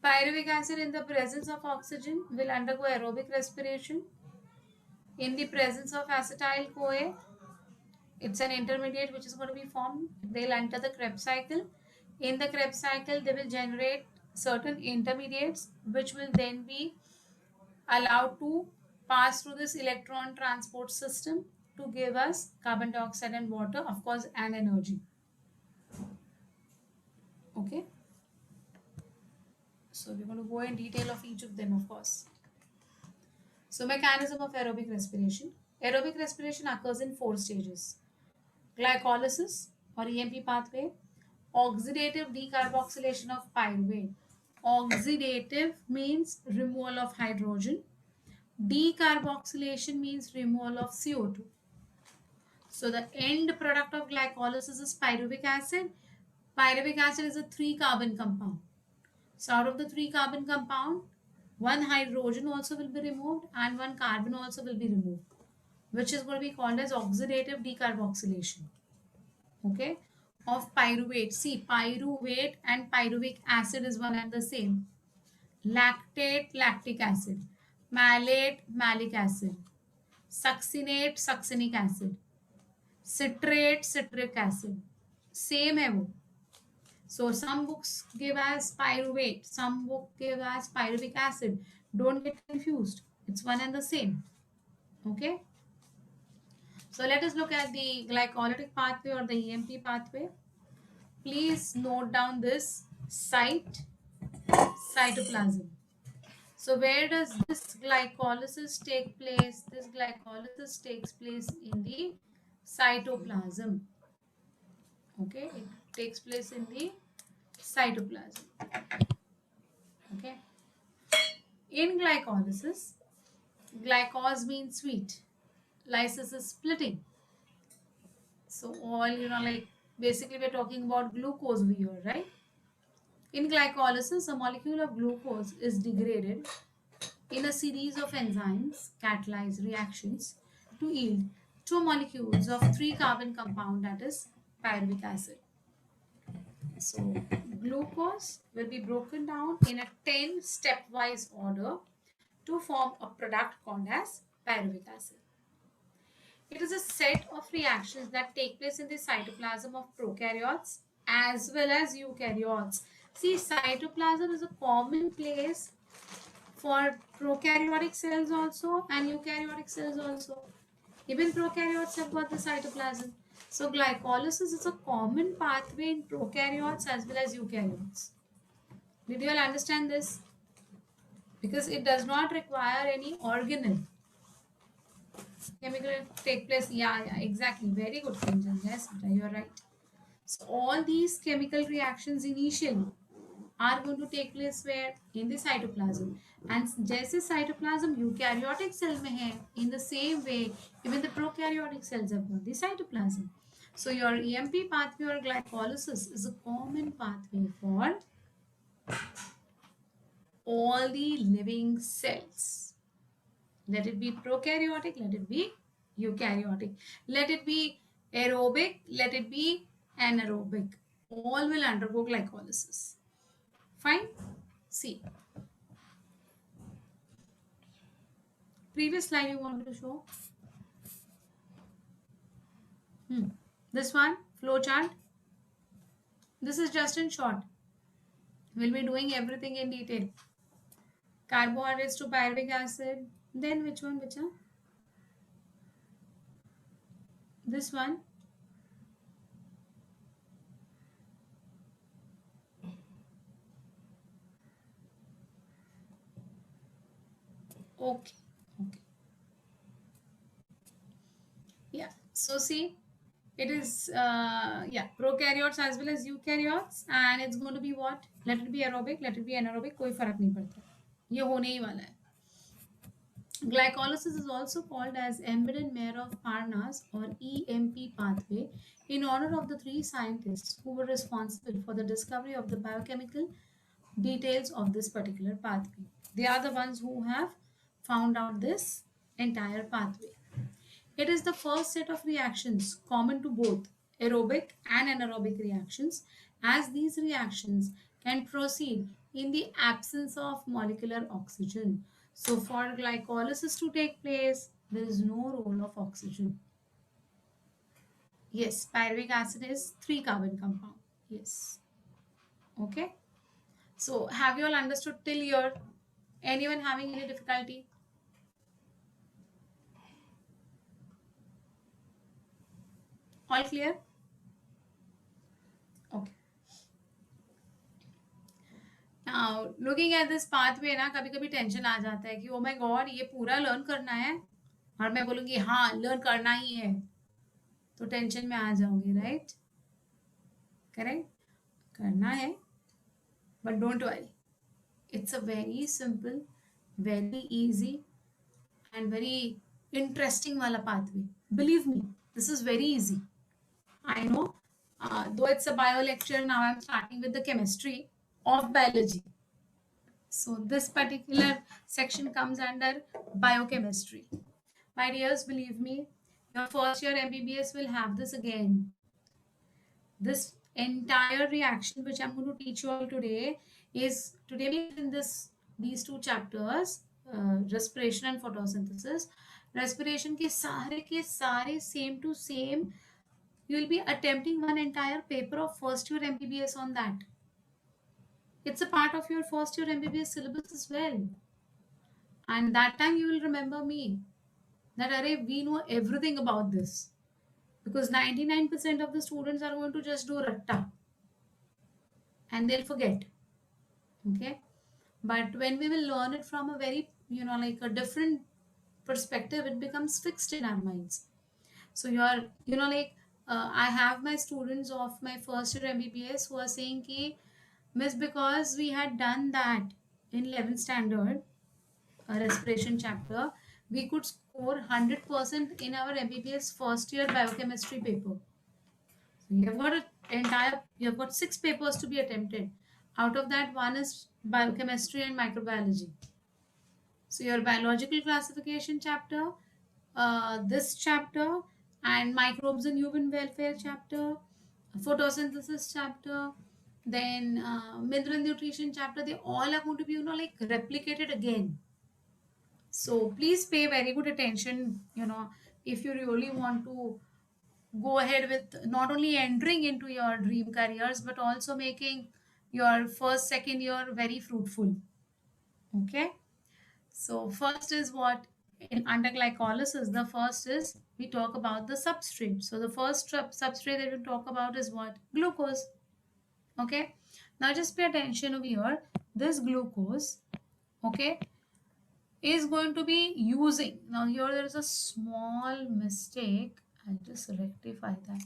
Pyruvic acid in the presence of oxygen will undergo aerobic respiration. In the presence of acetyl-CoA, it's an intermediate which is going to be formed. They'll enter the Krebs cycle. In the Krebs cycle, they will generate certain intermediates which will then be allowed to pass through this electron transport system to give us carbon dioxide and water, of course, and energy. Okay. So we're going to go in detail of each of them, of course. So mechanism of aerobic respiration. Aerobic respiration occurs in 4 stages. Glycolysis or EMP pathway, oxidative decarboxylation of pyruvate. Oxidative means removal of hydrogen. Decarboxylation means removal of CO2. So the end product of glycolysis is pyruvic acid. Pyruvic acid is a 3-carbon compound. So out of the 3-carbon compound, 1 hydrogen also will be removed and 1 carbon also will be removed, which is going to be called as oxidative decarboxylation. Okay, of pyruvate. See, pyruvate and pyruvic acid is one and the same. Lactate, lactic acid. Malate, malic acid. Succinate, succinic acid. Citrate, citric acid. Same है वो. So some books give as pyruvate, some book give as pyruvic acid. Don't get confused. It's one and the same. Okay. So let us look at the glycolytic pathway or the EMP pathway. Please note down this cytoplasm. So where does this glycolysis take place? This glycolysis takes place in the cytoplasm. Okay, it takes place in the cytoplasm. Okay. In glycolysis, glycose means sweet. Lysis is splitting. So all, like basically we're talking about glucose over here, right? In glycolysis, a molecule of glucose is degraded in a series of enzymes, catalyzed reactions, to yield 2 molecules of 3-carbon compound, that is pyruvic acid. So glucose will be broken down in a 10 stepwise order to form a product called as pyruvic acid. It is a set of reactions that take place in the cytoplasm of prokaryotes as well as eukaryotes. See, cytoplasm is a common place for prokaryotic cells also and eukaryotic cells also. Even prokaryotes have got the cytoplasm. So glycolysis is a common pathway in prokaryotes as well as eukaryotes. Did you all understand this? Because it does not require any organelle. Chemical take place. Yeah, exactly. Very good, Kinjan. Yes, you are right. So all these chemical reactions initially are going to take place where? In the cytoplasm. And जैसे cytoplasm eukaryotic cell में है, in the same way even the prokaryotic cells have got the cytoplasm. So your EMP pathway or glycolysis is a common pathway for all the living cells. Let it be prokaryotic, let it be eukaryotic, let it be aerobic, let it be anaerobic, all will undergo glycolysis. Fine. See, previous slide you wanted to show. This one, flow chart. This is just in short. We'll be doing everything in detail. Carbohydrates to pyruvic acid. Then which one? Which one? This one. Okay. Okay. Yeah. So see, it is prokaryotes as well as eukaryotes, and it's going to be what? Let it be aerobic, let it be anaerobic, कोई फर्क नहीं पड़ता, ये होने ही वाला है. Glycolysis is also called as Embden-Meyerhof-Parnas or EMP pathway in honor of the three scientists who were responsible for the discovery of the biochemical details of this particular pathway. They are the ones who have found out this entire pathway. It is the first set of reactions common to both aerobic and anaerobic reactions, as these reactions can proceed in the absence of molecular oxygen. So for glycolysis to take place, there is no role of oxygen. Yes, pyruvic acid is 3-carbon compound. Yes. Okay. So have you all understood till here? Anyone having any difficulty? All clear? Okay. Now, looking at this pathway ना कभी कभी tension आ जाता है कि oh my God ये पूरा learn करना है और मैं बोलूँगी हाँ लर्न करना ही है, तो टेंशन में आ जाओगे, राइट? करेक्ट, करना है, but don't worry, it's a very simple, very easy and very interesting वाला pathway. Believe me, this is very easy. I know, though it's a bio lecture, now I'm starting with the chemistry of biology. So this particular section comes under biochemistry. My dears, believe me, your first year MBBS will have this again. This entire reaction which I'm going to teach you all today is today in these two chapters, respiration and photosynthesis. Respiration के सारे same to same. You will be attempting one entire paper of first year MBBS on that. It's a part of your first year MBBS syllabus as well. And that time you will remember me that array we know everything about this, because 99% of the students are going to just do ratta and they'll forget. Okay, but when we will learn it from a very like a different perspective, it becomes fixed in our minds. So you're like I have my students of my first year MBBS who are saying ki miss, because we had done that in 11th standard respiration chapter, we could score 100% in our MBBS first year biochemistry paper. So you have got 6 papers to be attempted. Out of that, one is biochemistry and microbiology. So your biological classification chapter, this chapter, and microbes and human welfare chapter, photosynthesis chapter, then mineral nutrition chapter, they all are going to be like replicated again. So please pay very good attention, if you really want to go ahead with not only entering into your dream careers, but also making your first, second year very fruitful. Okay. So first is what in under glycolysis, the first is we talk about the substrate. So the first substrate that we talk about is what? Glucose. Okay. Now just pay attention over here. This glucose, okay, is going to be using. Now here there is a small mistake. I'll just rectify that.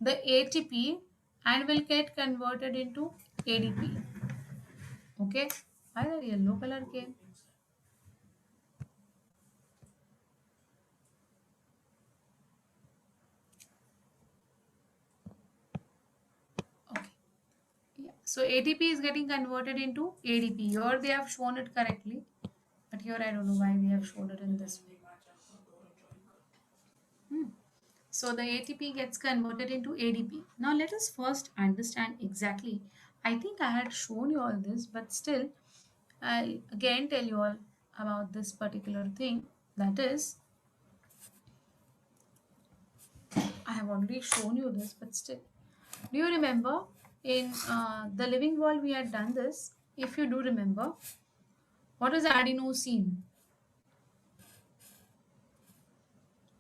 The ATP and will get converted into ADP. Okay, why the yellow color came? Okay, yeah. So ATP is getting converted into ADP. Here they have shown it correctly, but here I don't know why they have shown it in this way. Hmm. So the ATP gets converted into ADP. Now let us first understand exactly. I think I had shown you all this, but still, I'll again tell you all about this particular thing. That is, I have already shown you this, but still. Do you remember in the living world we had done this? If you do remember, what is adenosine?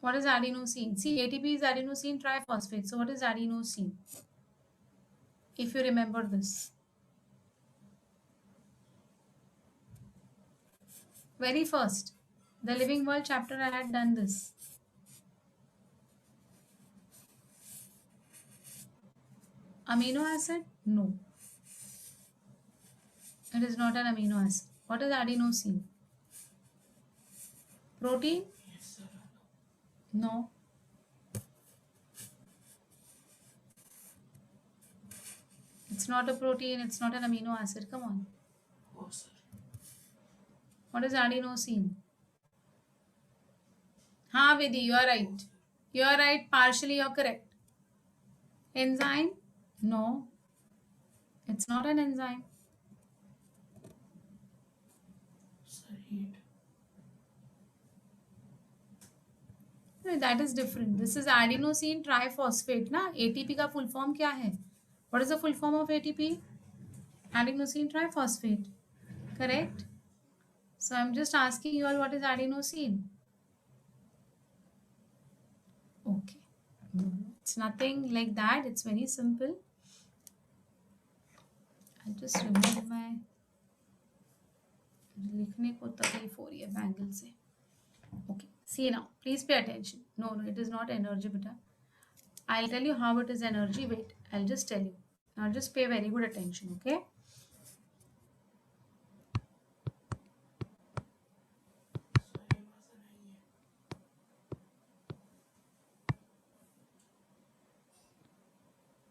What is adenosine? See, ATP is adenosine triphosphate. So what is adenosine? If you remember this. Very first, the living world chapter I had done this. Amino acid? No. It is not an amino acid. What is adenosine? Protein? No. It's not a protein. It's not an amino acid. Come on. What is adenosine? Ha, Vidhi, you are right. You are right. Partially, you are correct. Enzyme? No. It's not an enzyme. No, that is different. This is adenosine triphosphate. Na? ATP का full form क्या है? What is the full form of ATP? Adenosine triphosphate. Correct? So I'm just asking you all what is adenosine. Okay. No, it's nothing like that. It's very simple. I'll just remove my लिखने को तकलीफ हो रही है bangle से. Okay. See now. Please pay attention. No, it is not energy, beta. I'll tell you how it is energy. Wait. I'll just tell you. Now just pay very good attention. Okay.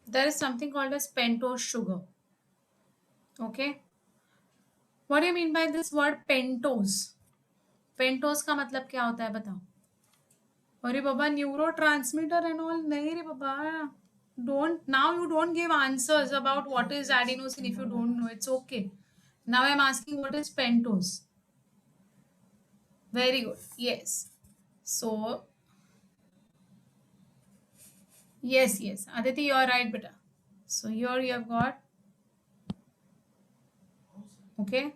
There is something called as pentose sugar. Okay. What do you mean by this word pentose? Pentose का मतलब क्या होता है बताओ. अरे बाबा neurotransmitter and all नहीं रे बाबा. Don't give answers about what is adenosine if you don't know. It's okay. Now I'm asking what is pentose. Very good. Yes. So yes, Aditi, you are right, beta. So here you have got, okay.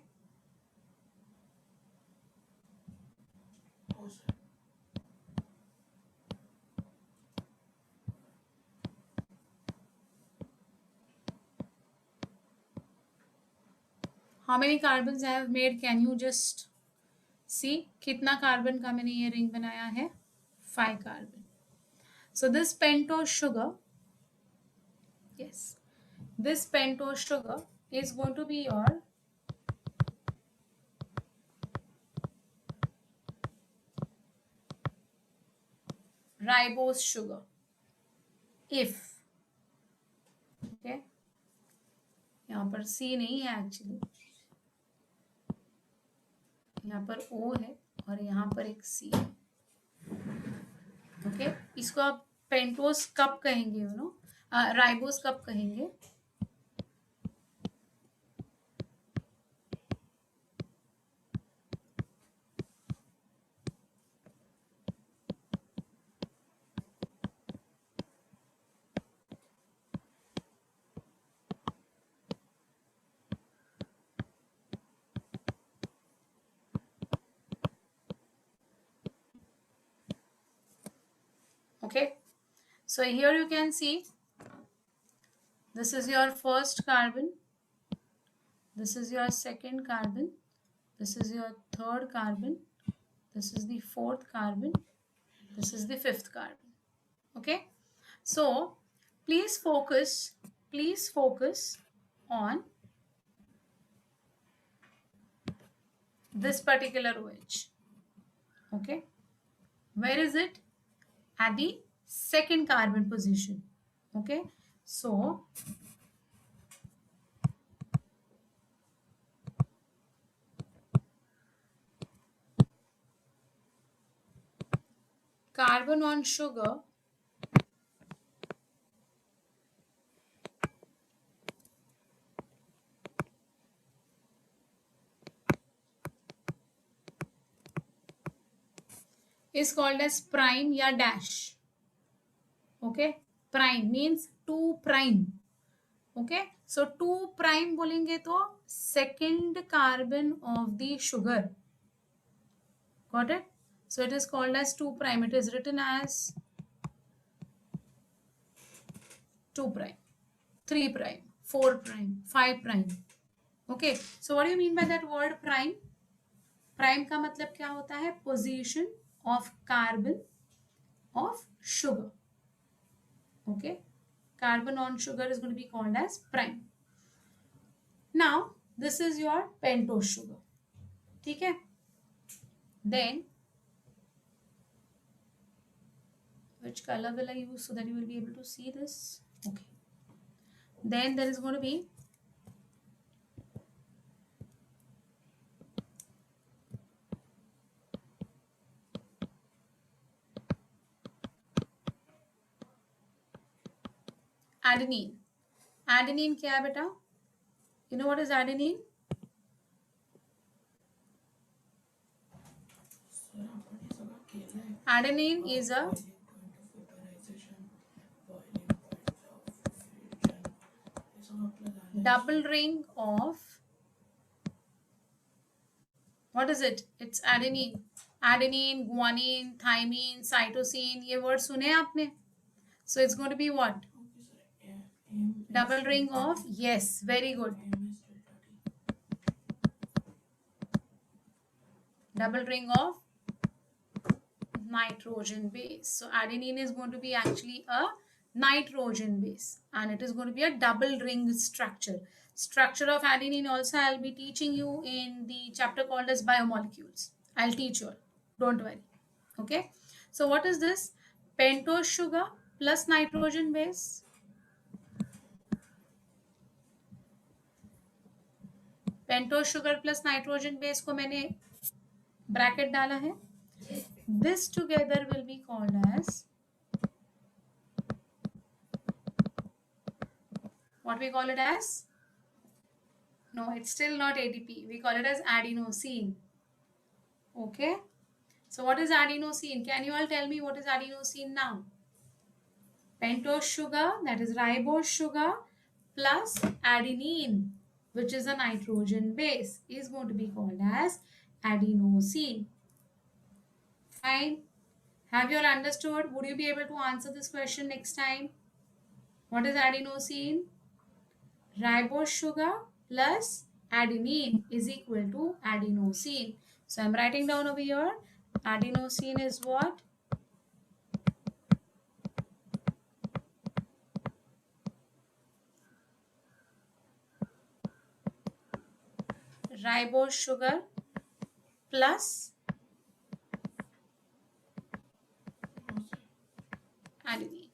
How many carbons I have made? Can you just see? कितना carbon का मैंने ये ring बनाया है? 5 carbon. So this pentose sugar, yes, this pentose sugar is going to be your ribose sugar. If, okay, यहाँ पर C नहीं है एक्चुअली, यहाँ पर O है और यहाँ पर एक C है. ओके, इसको आप पेंटोस कब कहेंगे, यू नो, राइबोस कब कहेंगे? Okay, so here you can see this is your first carbon, this is your second carbon, this is your third carbon, this is the fourth carbon, this is the fifth carbon. Okay, so please focus on this particular OH. Okay, where is it? At the second carbon position. Okay, so carbon on sugar is called as prime या dash. Okay, prime means 2 prime. Okay, so 2 prime बोलेंगे तो second carbon of the sugar. Got it? So it is called as 2 prime. It is written as 2 prime, 3 prime, 4 prime, 5 prime. Okay, so what do you mean by that word prime? Prime का मतलब क्या होता है? Position of carbon of sugar. Okay, carbon on sugar is going to be called as prime. Now this is your pentose sugar. ठीक है? Then which color will I use so that you will be able to see this? Okay, then there is going to be adenine. Adenine क्या है बेटा? You know what is adenine? Adenine is a double ring of, what is it? It's adenine. Adenine, guanine, thymine, cytosine, ये word सुने आपने? So it's going to be what? Double ring of, yes, very good. Double ring of nitrogen base. So adenine is going to be actually a nitrogen base and it is going to be a double ring structure. Structure of adenine also I'll be teaching you in the chapter called as biomolecules. I'll teach you all. Don't worry. Okay. So what is this? Pentose sugar plus nitrogen base. Pentose sugar plus nitrogen base को मैंने bracket डाला है. This together will be called as, what we call it as? No, it's still not ADP. We call it as adenosine. Okay. So what is adenosine? Can you all tell me what is adenosine now? Pentose sugar, that is ribose sugar, plus adenine, which is a nitrogen base, is going to be called as adenosine. Fine. Have you all understood? Would you be able to answer this question next time? What is adenosine? Ribose sugar plus adenine is equal to adenosine. So I'm writing down over here. Adenosine is what? Ribose sugar plus adenine.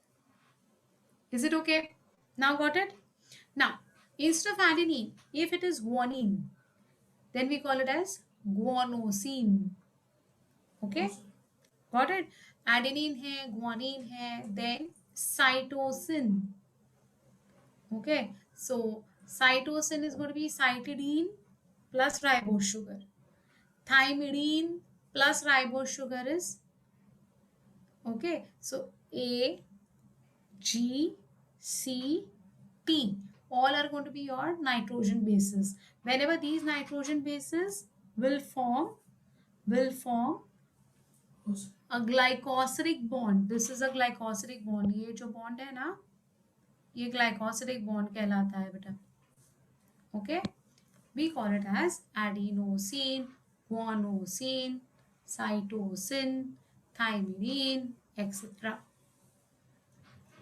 Is it okay? Now got it? Now, instead of adenine, if it is guanine, then we call it as guanosine. Okay? Got it? Adenine hai, guanine hai, then cytosine. Okay? So, cytosine is going to be cytidine plus ribose sugar. Thymidine plus ribose sugar is, okay, so A, G, C, T. All are going to be your nitrogen bases. Whenever these nitrogen bases will form a glycosidic bond. This is a glycosidic bond. ये जो bond है ना, ये glycosidic bond कहलाता है बेटा. Okay, we call it as adenosine, guanosine, cytosine, thymidine, etc.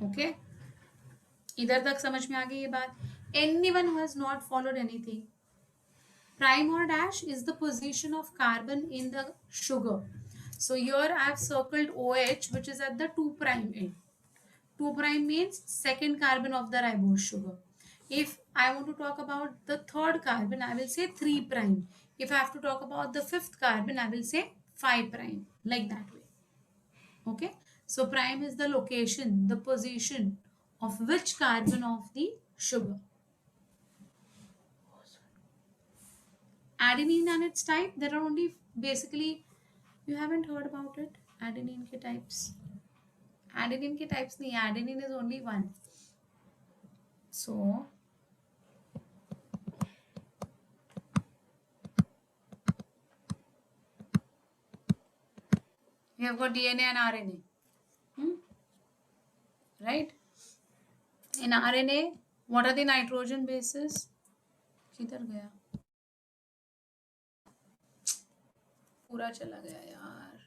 Okay, इधर तक समझ में आ गई ये बात? Anyone who has not followed anything, Prime or dash is the position of carbon in the sugar. So here I have circled OH, which is at the 2' end. 2' means second carbon of the ribose sugar. If I want to talk about the third carbon, I will say 3'. If I have to talk about the fifth carbon, I will say 5', like that way. Okay. So prime is the location, the position of which carbon of the sugar. Adenine and its type, there are only basically, you haven't heard about it, adenine ke types. Adenine ke types nahi, adenine is only one. So we have got DNA and RNA. Right? In RNA, what are the nitrogen bases? किधर गया? पूरा चला गया यार.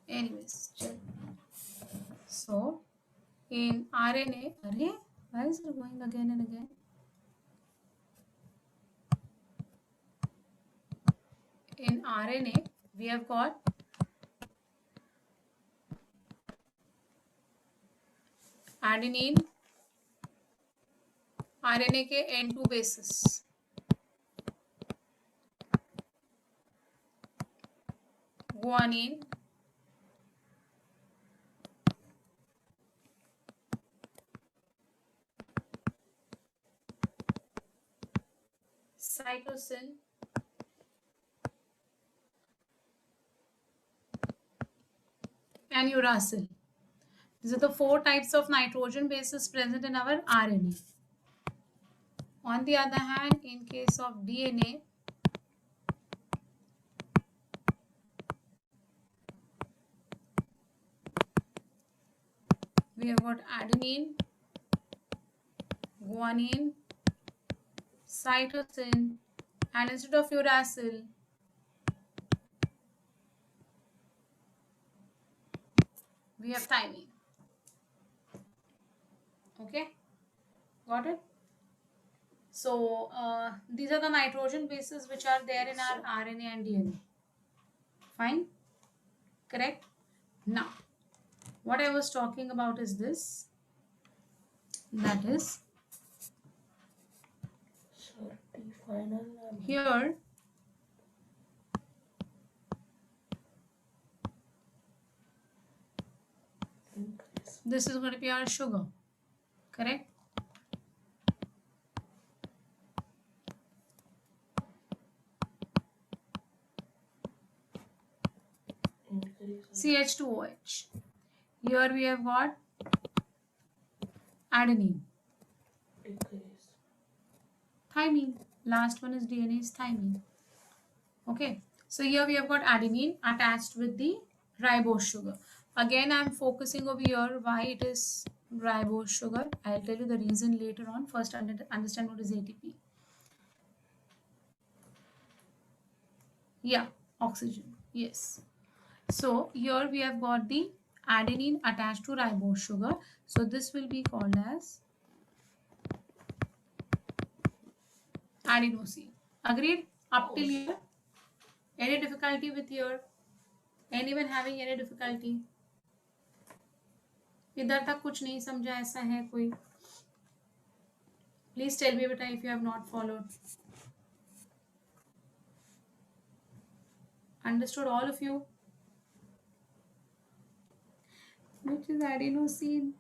Anyways, चल. So in RNA, अरे, why is it going again and again? In RNA, we have got adenine, RNA के N2 bases, guanine, cytosine, and uracil. These are the 4 types of nitrogen bases present in our RNA. On the other hand, in case of DNA, we have got adenine, guanine, cytosine, and instead of uracil, we have thymine. Okay, got it? So these are the nitrogen bases which are there in our RNA and DNA. Fine, correct? Now, what I was talking about is this. That is, here this is going to be our sugar, correct? CH2OH. Here we have got adenine. Thymine. Last one is DNA is thymine. Okay. So here we have got adenine attached with the ribose sugar. Again, I am focusing over here why it is ribose sugar. I'll tell you the reason later on. First, understand what is ATP. Yeah, oxygen. Yes. So here we have got the adenine attached to ribose sugar. So this will be called as adenosine. Agreed? Up till here? Any difficulty with here? Anyone having any difficulty? इधर तक कुछ नहीं समझा ऐसा है कोई? Please tell me beta if you have not followed. Understood all of you? Which is adenosine?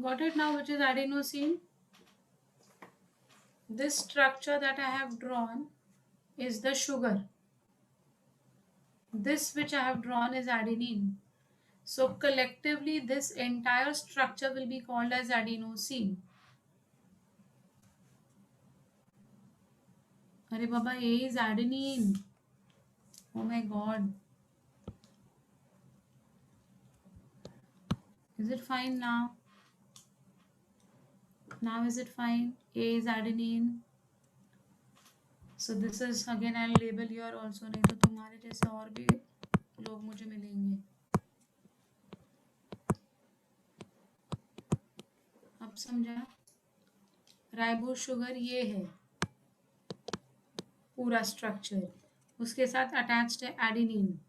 Got it now, which is adenosine? This structure that I have drawn is the sugar. This which I have drawn is adenine. So collectively this entire structure will be called as adenosine. Arey Baba, A is adenine. Oh my god. Is it fine now? Now is it fine? A is adenine. So this is again I'll label here also, नहीं तो तुम्हारे जैसे और भी लोग मुझे मिलेंगे. अब समझा? राइबोस शुगर ये है पूरा स्ट्रक्चर, उसके साथ अटैच्ड है adenine.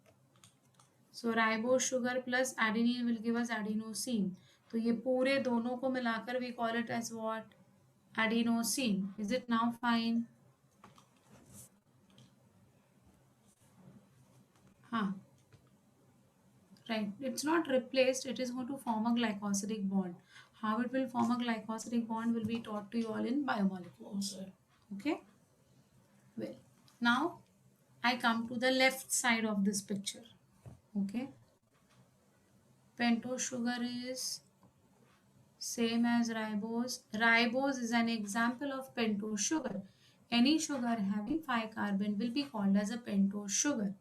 So ribose sugar plus adenine will give us adenosine. तो ये पूरे दोनों को मिलाकर we call it as what? Adenosine. Is it now fine? हाँ, right, it's not replaced, it is going to form a glycosidic bond. How it will form a glycosidic bond will be taught to you all in biomolecules. Okay, well, now I come to the left side of this picture. Okay, pentose sugar is same as ribose. Ribose is an example of pentose sugar. Any sugar having 5 carbon will be called as a pentose sugar.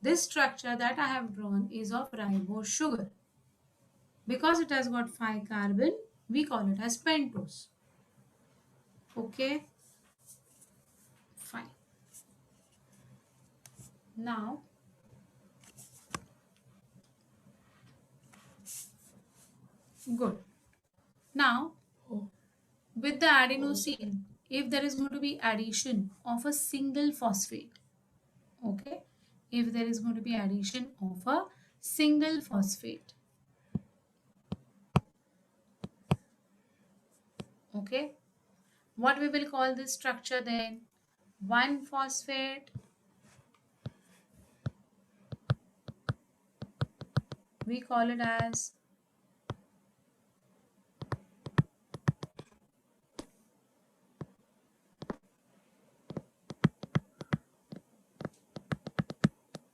This structure that I have drawn is of ribose sugar. Because it has got 5 carbon, we call it as pentose. Okay, fine. Now, good. Now, with the adenosine, if there is going to be addition of a single phosphate, okay, if there is going to be addition of a single phosphate, okay, what we will call this structure then? 1 phosphate, we call it as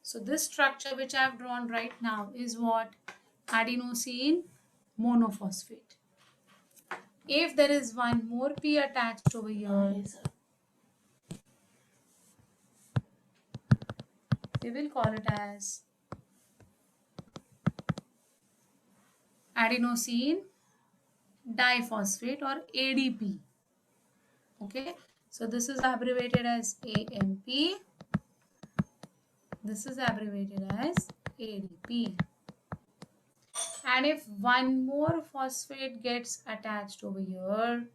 so this structure which I have drawn right now is what? Adenosine monophosphate. If there is one more P attached over here, we will call it as adenosine diphosphate or ADP. Okay, so this is abbreviated as AMP. This is abbreviated as ADP. And if one more phosphate gets attached over here,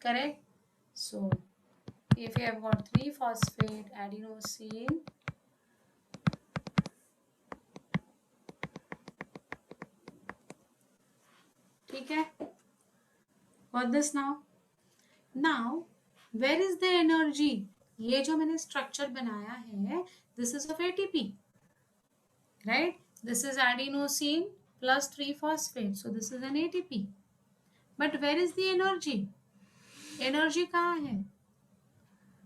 correct? So if you have got 3 phosphate adenosine, ठीक है? Got this now? Now, where is the energy? ये जो मैंने structure बनाया है, this is of ATP, right? This is adenosine plus 3 phosphate, so this is an ATP. But where is the energy? Energy कहाँ है?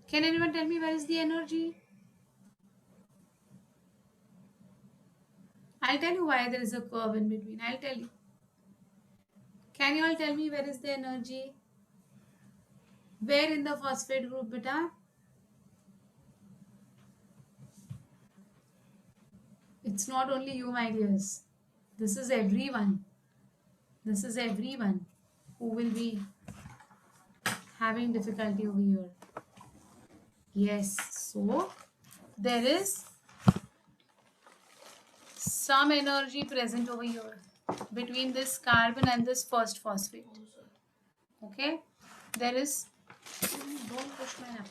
Can anyone tell me where is the energy? I'll tell you why there is a curve in between. I'll tell you. Can you all tell me where is the energy? Where in the phosphate group, beta? It's not only you, my dears. This is everyone. This is everyone who will be having difficulty over here. Yes, so there is some energy present over here between this carbon and this first phosphate. Okay, there is, don't push my napkin.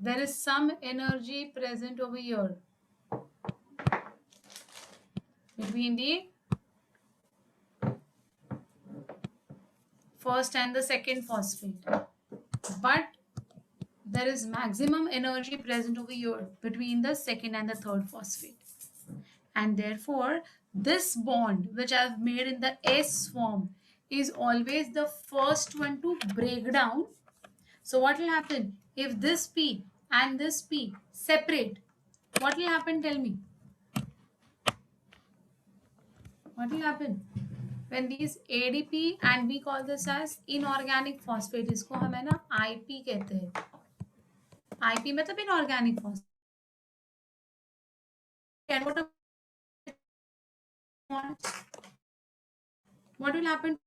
There is some energy present over here between the first and the second phosphate, but there is maximum energy present over here between the second and the third phosphate, and therefore this bond which I have made in the S form is always the first one to break down. So what will happen if this P and this P separate? What will happen? Tell me. What will happen? when these ADP, and we call this as inorganic phosphate, इसको हम है ना IP कहते हैं. IP मतलब inorganic phosphate. And what will happen?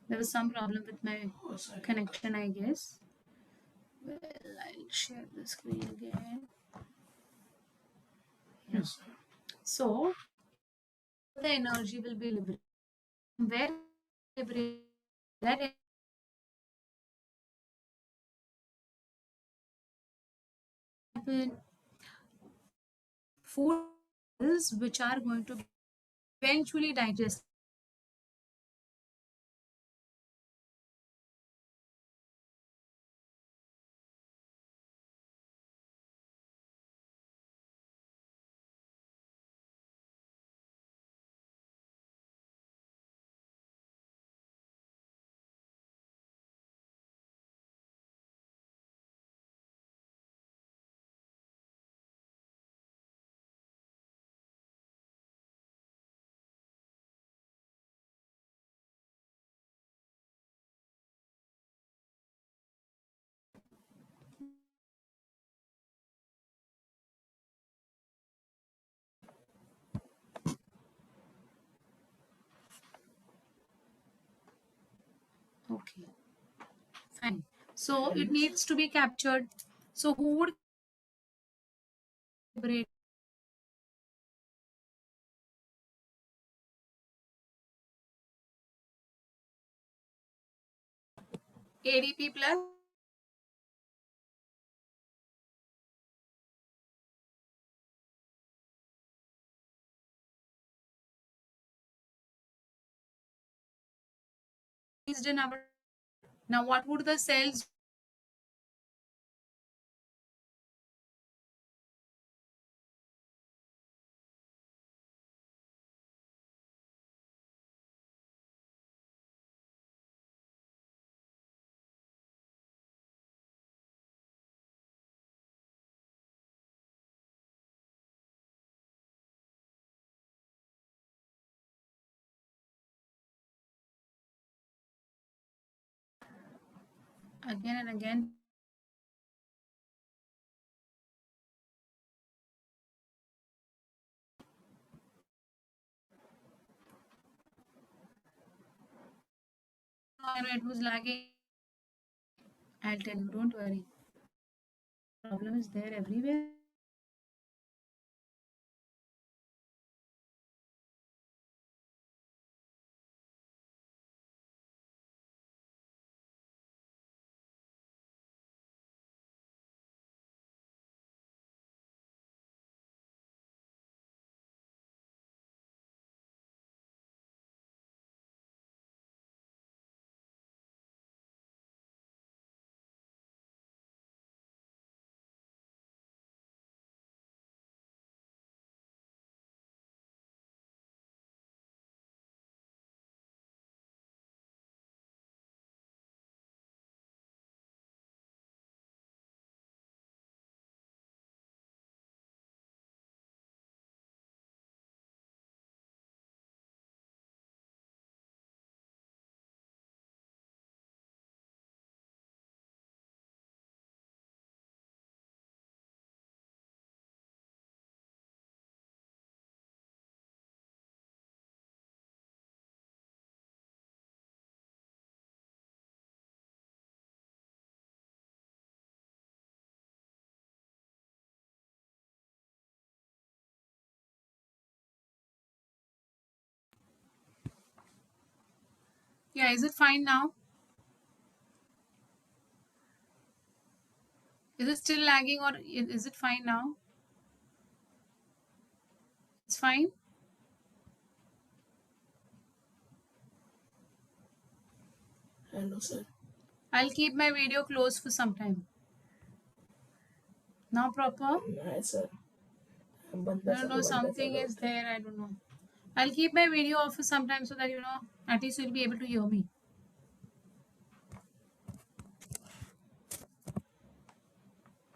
There was some problem with my connection, I guess. Well, I'll share the screen again. Yes. So the energy will be liberated. Where liberated? That happen foods which are going to eventually digest. Okay, fine. So it needs to be captured. So who would liberate ADP plus in our, now what would the cells again and again? No, it was lagging. I'll tell you, don't worry. Problem is there everywhere. Yeah, is it fine now? Is it still lagging or is it fine now? It's fine. Hello, sir. I'll keep my video closed for some time. Now proper? Hi, sir. I don't know, something is there, I don't know. I'll keep my video off for some time so that at least you'll be able to hear me.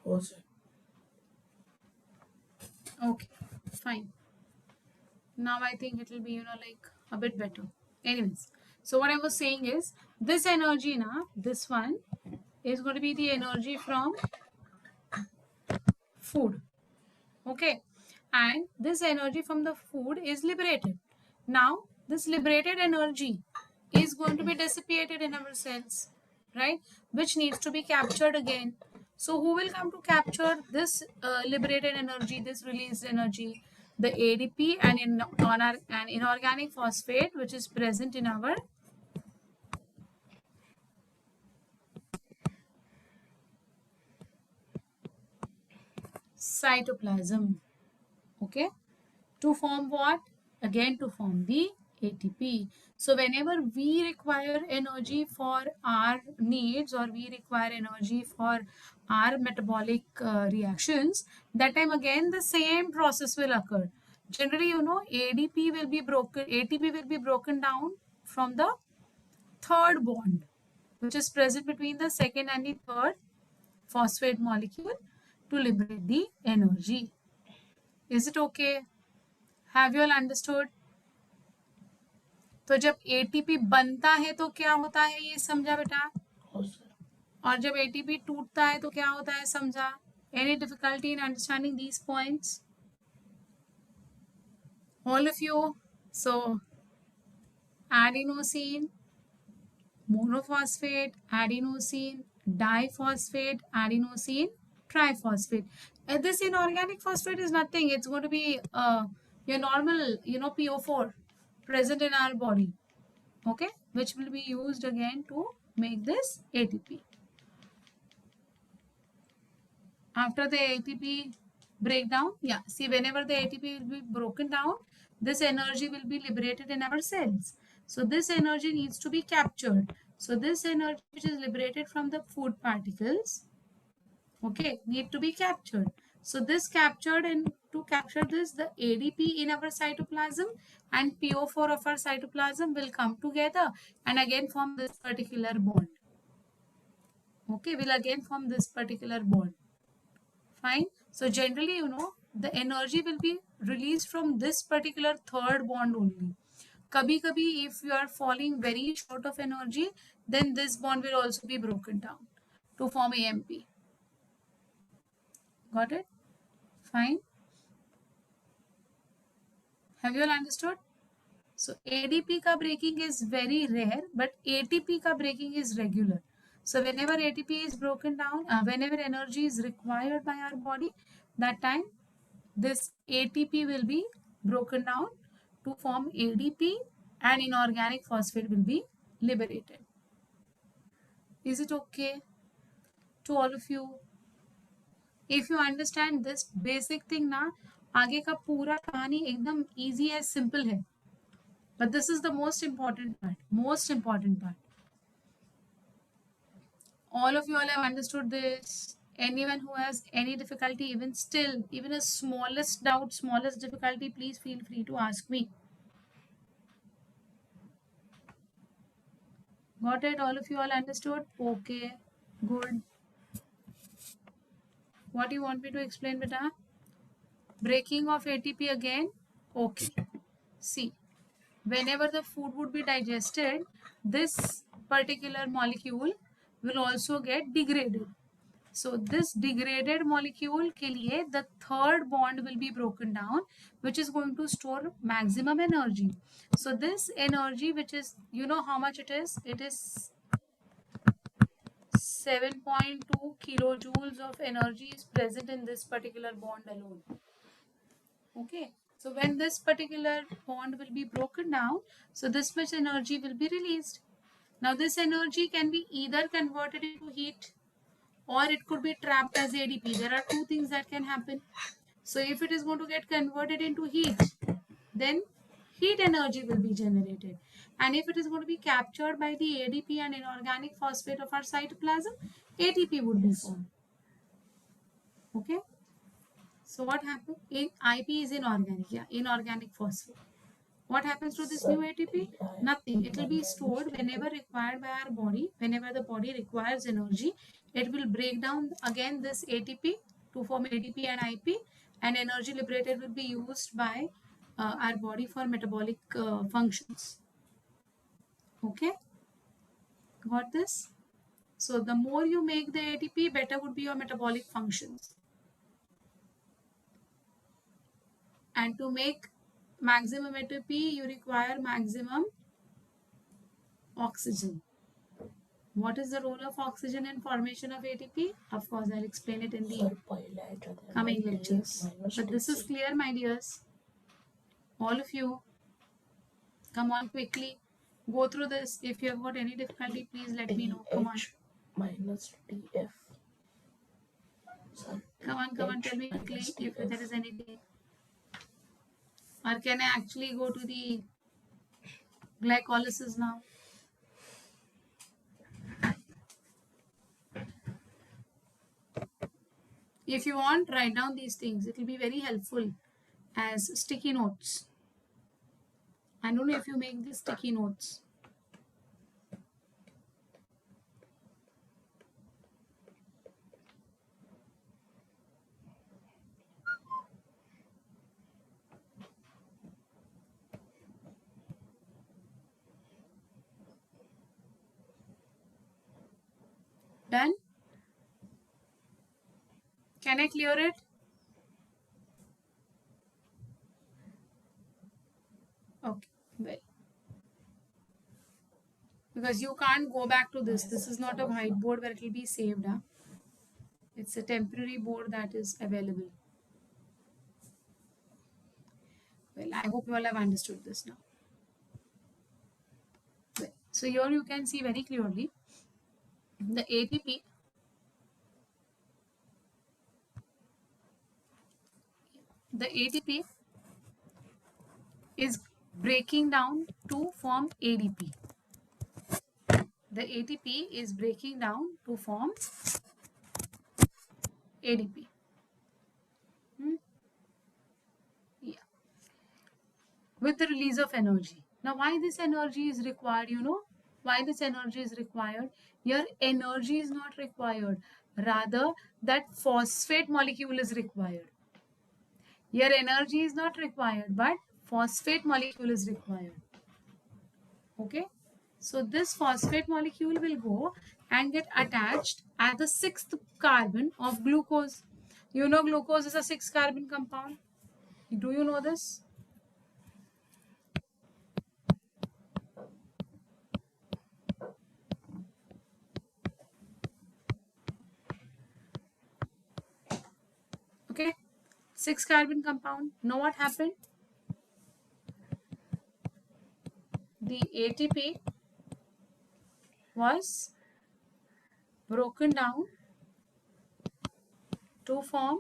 Oh, sir. Okay, fine. Now I think it will be, like a bit better. Anyways, so what I was saying is this energy now, this one is going to be the energy from food. Okay, and this energy from the food is liberated. Now this liberated energy is going to be dissipated in our cells, right, which needs to be captured again. So who will come to capture this liberated energy, this released energy? The ADP and an inorganic phosphate which is present in our cytoplasm. Okay, to form what? Again, to form the ATP. So whenever we require energy for our needs or we require energy for our metabolic reactions, that time again the same process will occur. Generally, ADP will be broken, ATP will be broken down from the third bond, which is present between the second and the third phosphate molecule to liberate the energy. Is it okay? Have you all understood? तो जब ATP बनता है तो क्या होता है ये समझा बेटा? Oh, sir. और जब एटीपी टूटता है तो क्या होता है समझा? Any difficulty in understanding these points? All of you. So adenosine, monophosphate, adenosine, diphosphate, adenosine, triphosphate. And this inorganic phosphate is nothing. It's going to be your normal, PO4 present in our body. Okay, which will be used again to make this ATP. After the ATP breakdown, yeah, see, whenever the ATP will be broken down, this energy will be liberated in our cells. So this energy needs to be captured. So this energy which is liberated from the food particles, okay, need to be captured. So this captured, and to capture this, the ADP in our cytoplasm and PO4 of our cytoplasm will come together and again form this particular bond. Okay, will again form this particular bond. Fine. So generally, the energy will be released from this particular third bond only. Kabhi kabhi, if you are falling very short of energy, then this bond will also be broken down to form AMP. Got it? Fine. Have you all understood? So ADP ka breaking is very rare, but ATP ka breaking is regular. So whenever ATP is broken down, whenever energy is required by our body, that time this ATP will be broken down to form ADP and inorganic phosphate will be liberated. Is it okay to all of you? If you understand this basic thing ना, आगे का पूरा कहानी एकदम easy and simple है. But this is the most important part. Most important part. All of you all have understood this. Anyone who has any difficulty, even still, even a smallest doubt, smallest difficulty, please feel free to ask me. Got it? All of you all understood? Okay. Good. What do you want me to explain, beta? Breaking of ATP again? Okay. See, whenever the food would be digested, this particular molecule will also get degraded. So this degraded molecule के लिए the third bond will be broken down, which is going to store maximum energy. So this energy, which is, you know how much it is? It is 7.2 kilojoules of energy is present in this particular bond alone. Okay. So when this particular bond will be broken down, so this much energy will be released. Now this energy can be either converted into heat or it could be trapped as ADP. There are two things that can happen. So if it is going to get converted into heat, then heat energy will be generated. And if it is going to be captured by the ADP and inorganic phosphate of our cytoplasm, ATP would be formed. Okay. So what happens? IP is inorganic. Yeah, inorganic phosphate. What happens to this new ATP? Nothing. It will be stored whenever required by our body. Whenever the body requires energy, it will break down again this ATP to form ADP and IP, and energy liberated will be used by our body for metabolic functions. Okay, got this? So the more you make the ATP, better would be your metabolic functions. And to make maximum ATP, you require maximum oxygen. What is the role of oxygen in formation of ATP? Of course, I'll explain it in the coming lectures. But this is clear, my dears. All of you, come on quickly. Go through this. If you have got any difficulty, please let me know. Come on. minus TF. Sorry. Come on, tell me quickly if there is anything. Or can I actually go to the glycolysis now? If you want, write down these things. It will be very helpful as sticky notes. I don't know if you make these sticky notes. Done? Can I clear it? Okay, well. Because you can't go back to this. This is not a whiteboard where it will be saved. Huh? It's a temporary board that is available. Well, I hope you all have understood this now. Well, so here you can see very clearly the ATP is breaking down to form ADP. The ATP is breaking down to form ADP. Yeah. With the release of energy. Now, why this energy is required? You know why this energy is required? Your energy is not required. Rather, that phosphate molecule is required. Your energy is not required, but phosphate molecule is required. Okay. So this phosphate molecule will go and get attached at the 6th carbon of glucose. You know glucose is a 6-carbon compound. Do you know this? Okay. 6-carbon compound. Know what happened? The ATP was broken down to form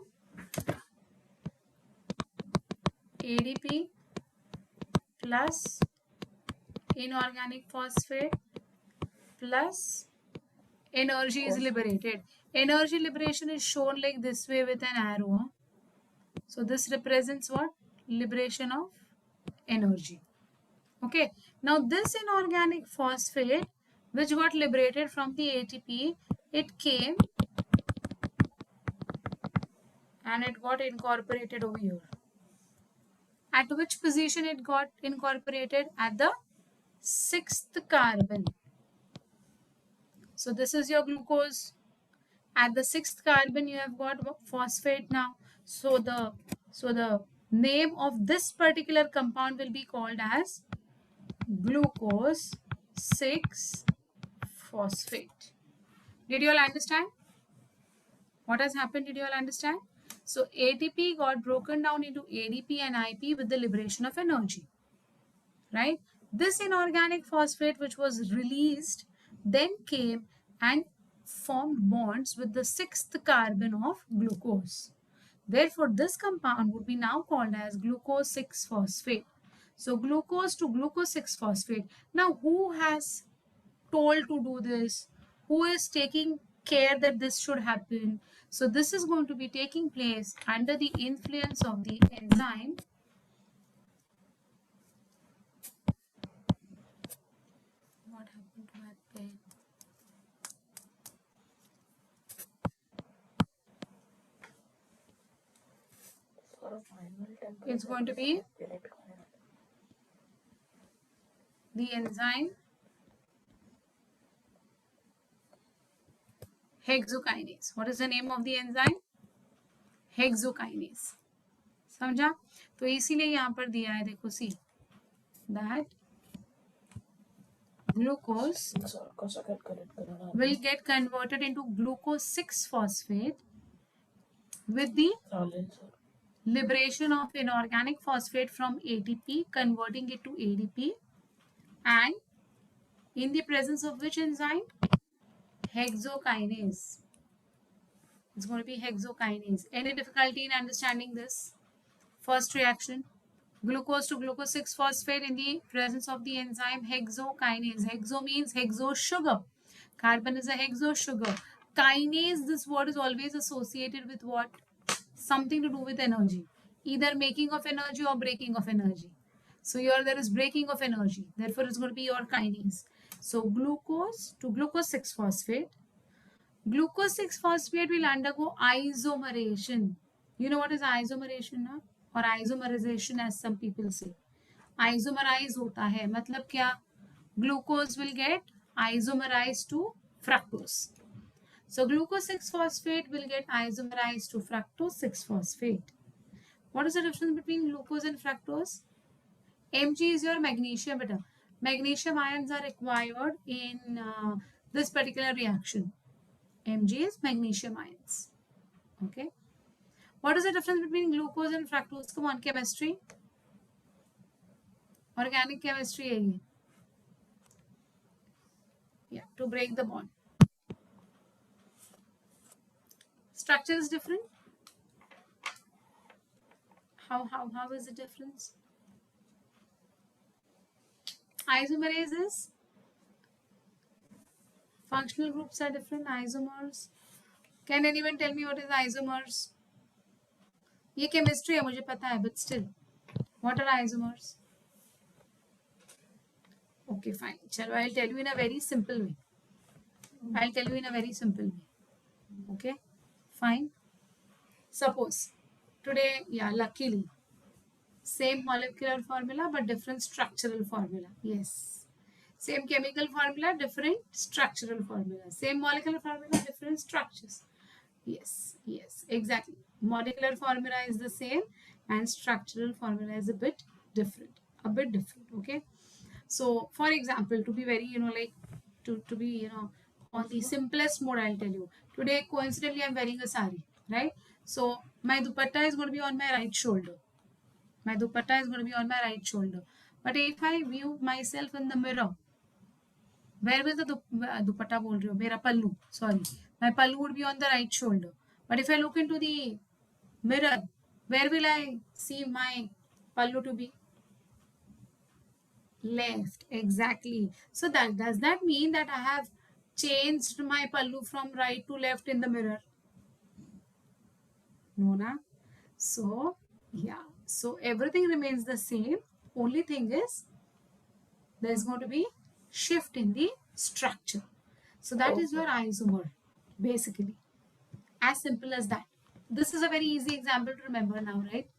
ADP plus inorganic phosphate plus energy is liberated. Energy liberation is shown like this way with an arrow. Huh? So this represents what? Liberation of energy. Okay. Now this inorganic phosphate which got liberated from the ATP, it came and it got incorporated over here. At which position it got incorporated? At the 6th carbon. So this is your glucose. At the 6th carbon you have got phosphate now. So the name of this particular compound will be called as glucose 6-phosphate. Did you all understand? What has happened? Did you all understand? So ATP got broken down into ADP and IP with the liberation of energy. Right? This inorganic phosphate which was released then came and formed bonds with the sixth carbon of glucose. Therefore, this compound would be now called as glucose 6-phosphate. So, glucose to glucose 6-phosphate. Now, who has told to do this? Who is taking care that this should happen? So, this is going to be taking place under the influence of the enzyme. What happened to my pen? For a final temperature, It's going to be the enzyme hexokinase. What is the name of the enzyme? Hexokinase. समझा? तो इसीलिए यहाँ पर दिया है, देखो, सी that glucose will get converted into glucose 6-phosphate with the liberation of inorganic phosphate from ATP, converting it to ADP, and in the presence of which enzyme? Hexokinase. It's going to be hexokinase. Any difficulty in understanding this? First reaction, glucose to glucose 6-phosphate in the presence of the enzyme hexokinase. Hexo means hexo sugar. Carbon is a hexo sugar. Kinase, this word is always associated with what? Something to do with energy. Either making of energy or breaking of energy. So here there is breaking of energy. Therefore, it's going to be your kinase. So glucose to glucose 6-phosphate. Glucose 6-phosphate will undergo isomerization. You know what is isomerization now? Or isomerization as some people say. Isomerize hota hai. Matlab kya? Glucose will get isomerized to fructose. So glucose 6-phosphate will get isomerized to fructose 6-phosphate. What is the difference between glucose and fructose? Mg is your magnesium. Magnesium ions are required in this particular reaction. Mg is magnesium ions. Okay. What is the difference between glucose and fructose? Come on, chemistry. Organic chemistry. Yeah, to break the bond. Structure is different. How is the difference? Isomerase is functional groups are different. Isomers. Can anyone tell me what is isomers? ये chemistry है मुझे पता है, but still, what are isomers? Okay, fine. Chalo, I'll tell you in a very simple way. Okay, fine. Suppose today, yeah, luckily, same molecular formula but different structural formula. Yes. Same chemical formula, different structural formula. Same molecular formula, different structures. Yes, exactly. Molecular formula is the same and structural formula is a bit different. Okay. So, for example, to be very, to be, on the simplest mode, I'll tell you. Today, coincidentally, I'm wearing a sari, right? So, my dupatta is going to be on my right shoulder. But if I view myself in the mirror, where will the dupatta bol rahi ho? Mera pallu, sorry. My pallu would be on the right shoulder. But if I look into the mirror, where will I see my pallu to be? Left, exactly. So does that mean that I have changed my pallu from right to left in the mirror? No, na? So, yeah. So everything remains the same. Only thing is there is going to be shift in the structure. So that is your isomer, basically. As simple as that. This is a very easy example to remember now, right?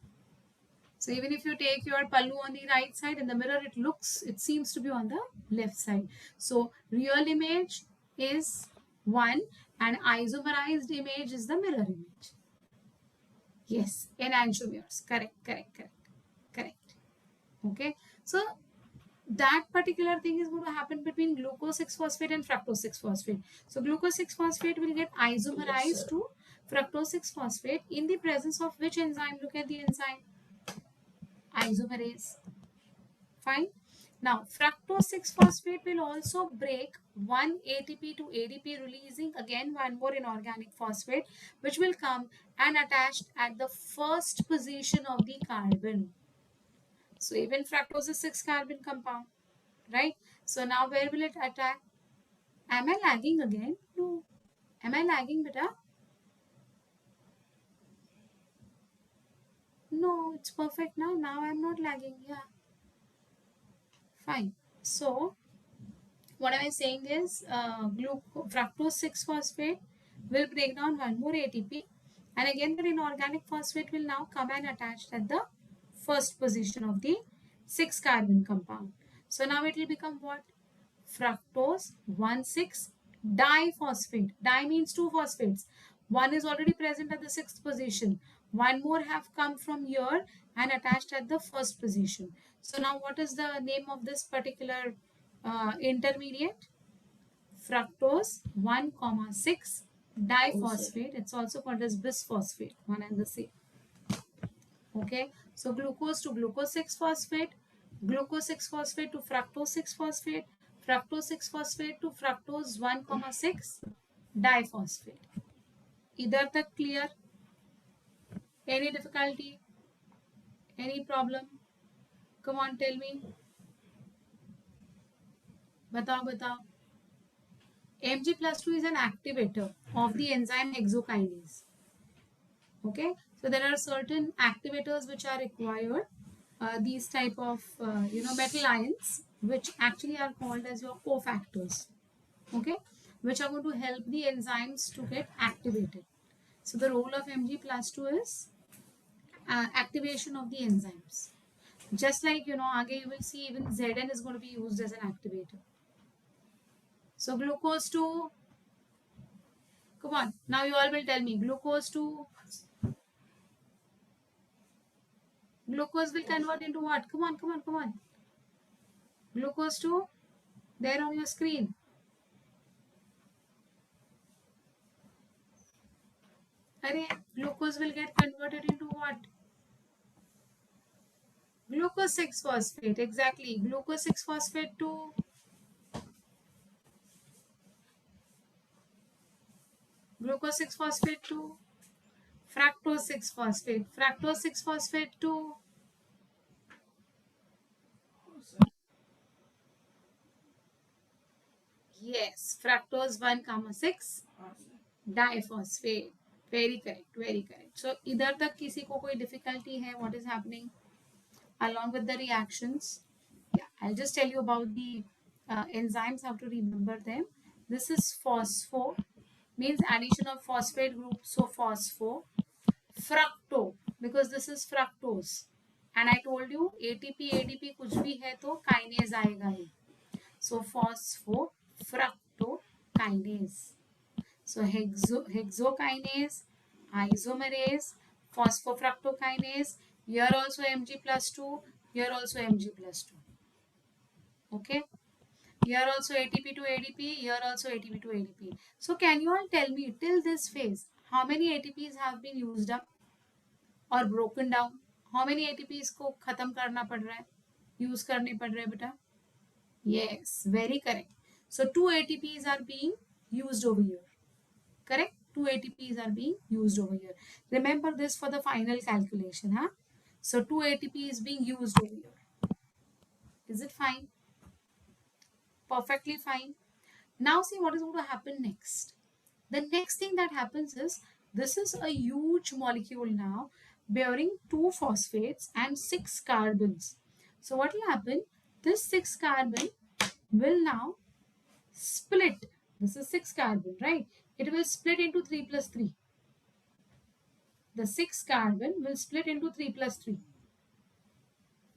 So even if you take your pallu on the right side, in the mirror it seems to be on the left side. So real image is one and isomerized image is the mirror image. Yes, enantiomers. Correct. Okay. So that particular thing is going to happen between glucose 6-phosphate and fructose 6-phosphate. So glucose 6-phosphate will get isomerized to fructose 6-phosphate in the presence of which enzyme? Look at the enzyme. Isomerase. Fine. Now, fructose 6-phosphate will also break one ATP to ADP, releasing again one more inorganic phosphate, which will come and attach at the first position of the carbon. So even fructose is 6-carbon compound, right? So now where will it attack? Am I lagging again? No. Am I lagging, beta? No, it's perfect now. Now I'm not lagging. Yeah, fine. So what I was saying is fructose 6-phosphate will break down one more ATP, and again the inorganic phosphate will now come and attach at the first position of the 6-carbon compound. So now it will become what? Fructose 1,6 diphosphate. Di means two phosphates. One is already present at the sixth position. One more have come from here and attached at the first position. So now what is the name of this particular intermediate? Fructose 1,6 diphosphate. It's also called as bisphosphate, one and the same. Okay, so glucose to glucose 6-phosphate, glucose 6-phosphate to fructose 6-phosphate, fructose 6-phosphate to fructose 1,6 diphosphate. Idhar tak clear? Any difficulty? Any problem? Come on, tell me. Batao, batao. Mg plus 2 is an activator of the enzyme hexokinase. Okay, so there are certain activators which are required, these type of metal ions, which actually are called as your cofactors, okay, which are going to help the enzymes to get activated. So the role of Mg plus 2 is activation of the enzymes. Just like, again you will see even Zn is going to be used as an activator. So glucose 2, come on, now you all will tell me, glucose 2, glucose will convert into what? Come on, come on, come on. Glucose 2, there on your screen. Array, glucose will get converted into what? Glucose 6-phosphate, exactly. Glucose 6-phosphate to glucose 6-phosphate to fructose 6-phosphate. Fructose 6-phosphate to yes, fructose 1,6 diphosphate. Very correct, very correct. So इधर तक किसी को कोई difficulty है? What is happening along with the reactions? Yeah, I'll just tell you about the enzymes, how to remember them. This is phospho, means addition of phosphate group, so phospho. Fructo, because this is fructose, and I told you ATP ADP कुछ भी है तो kinase आएगा ही. So phospho fructo kinase. So hexokinase, isomerase, phosphofructokinase. Here also Mg plus 2. Here also Mg plus 2. Okay. Here also ATP to ADP. Here also ATP to ADP. So can you all tell me till this phase how many ATPs have been used up or broken down? How many ATPs को खत्म करना पड़ रहा है? Use करने पड़ रहे हैं बेटा? Yes, very correct. So 2 ATPs are being used over here. Correct? 2 ATPs are being used over here. Remember this for the final calculation, huh? So 2 ATP is being used over here. Is it fine? Perfectly fine. Now see what is going to happen next. The next thing that happens is this is a huge molecule now bearing 2 phosphates and 6 carbons. So what will happen? This 6 carbon will now split. This is 6 carbon, right? It will split into 3 plus 3. The 6 carbon will split into 3 plus 3.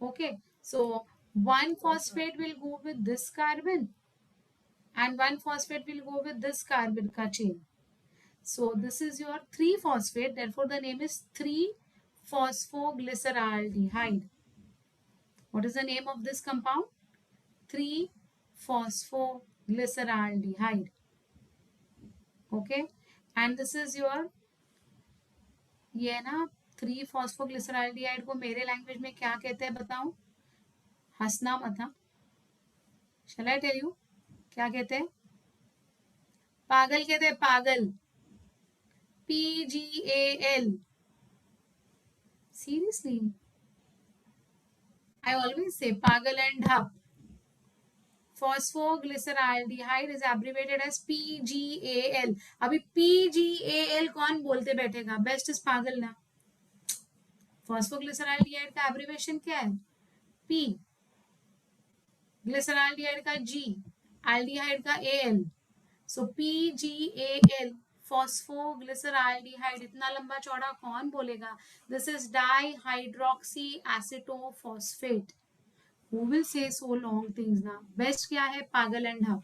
Okay, so one phosphate will go with this carbon and one phosphate will go with this carbon ka chain. So this is your 3 phosphate, therefore the name is 3 phosphoglyceraldehyde. What is the name of this compound? 3 phosphoglyceraldehyde. Okay, and this is your, ये ना 3 phosphoglyceraldehyde को मेरे language में क्या कहते हैं बताऊं? हंसना मत, Shall I tell you? क्या कहते हैं? पागल कहते हैं, पागल. PGAL. Seriously, I always say pagal and dhap. Phosphoglyceraldehyde is abbreviated as PGAL. अभी PGAL कौन बोलते बैठेगा? Best is पागल ना. Phosphoglyceraldehyde का abbreviation क्या है? P. Glyceraldehyde का G. Aldehyde का AL. So PGAL. Phosphoglyceraldehyde. इतना लंबा चौड़ा कौन बोलेगा? This is dihydroxyacetophosphate. Who will say so long things now? Best क्या है? पागल and hub.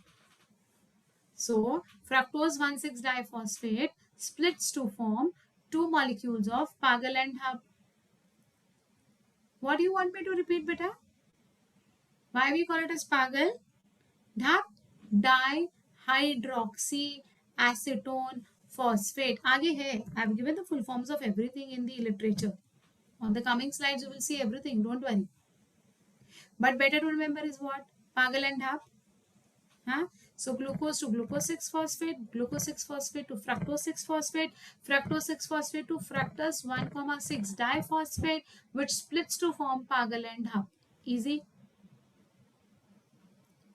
So fructose 1,6-diphosphate splits to form two molecules of pagal and hub. What do you want me to repeat, beta? Why we call it as pagal? Dhap dihydroxyacetone phosphate. आगे है. I have given the full forms of everything in the literature. On the coming slides, you will see everything. Don't worry. But better to remember is what? Pagal and dhap. Huh? So glucose to glucose 6-phosphate, glucose 6-phosphate to fructose 6-phosphate, fructose 6-phosphate to fructose 1,6-diphosphate, which splits to form pagal and hub. Easy?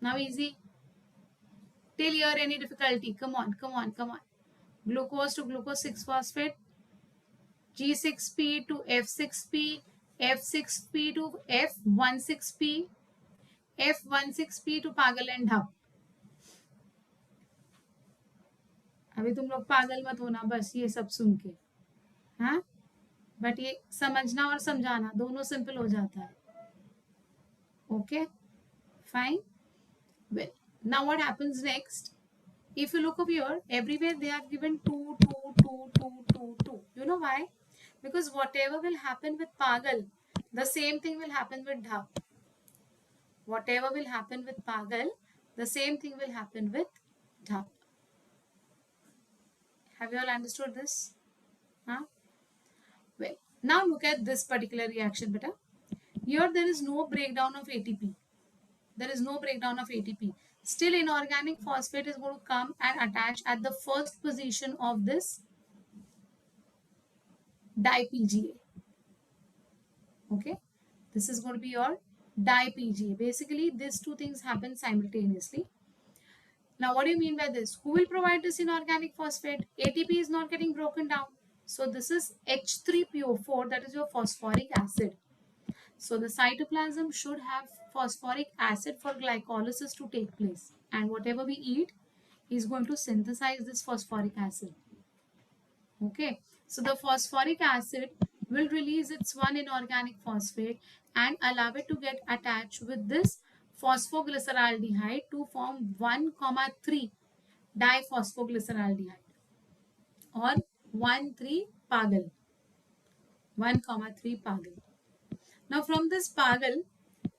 Now easy? Till here any difficulty? Come on, come on, come on. Glucose to glucose 6-phosphate, G6P to F6P, F6P to F16P, F16P to pagal and hub. अभी तुम लोग पागल मत होना बस ये सब सुन के. हाँ, बट ये समझना और समझाना दोनों सिंपल हो जाता है. Okay, fine. Well, now what happens next? If you look over here, everywhere they have given 2, 2, 2, 2, 2, 2. You know why? Because whatever will happen with pagal, the same thing will happen with dhap. Whatever will happen with pagal, the same thing will happen with dhap. Have you all understood this? Huh? Well, now look at this particular reaction, beta. Here there is no breakdown of ATP. There is no breakdown of ATP. Still, inorganic phosphate is going to come and attach at the first position of this di-PGA. Okay, this is going to be your di-PGA. Basically, these two things happen simultaneously. Now, what do you mean by this? Who will provide this inorganic phosphate? ATP is not getting broken down. So, this is H3PO4, that is your phosphoric acid. So the cytoplasm should have phosphoric acid for glycolysis to take place. And whatever we eat is going to synthesize this phosphoric acid. Okay. So the phosphoric acid will release its one inorganic phosphate and allow it to get attached with this phosphoglyceraldehyde to form 1,3 diphosphoglyceraldehyde or 1,3 pagal. 1,3 pagal. Now from this pagal,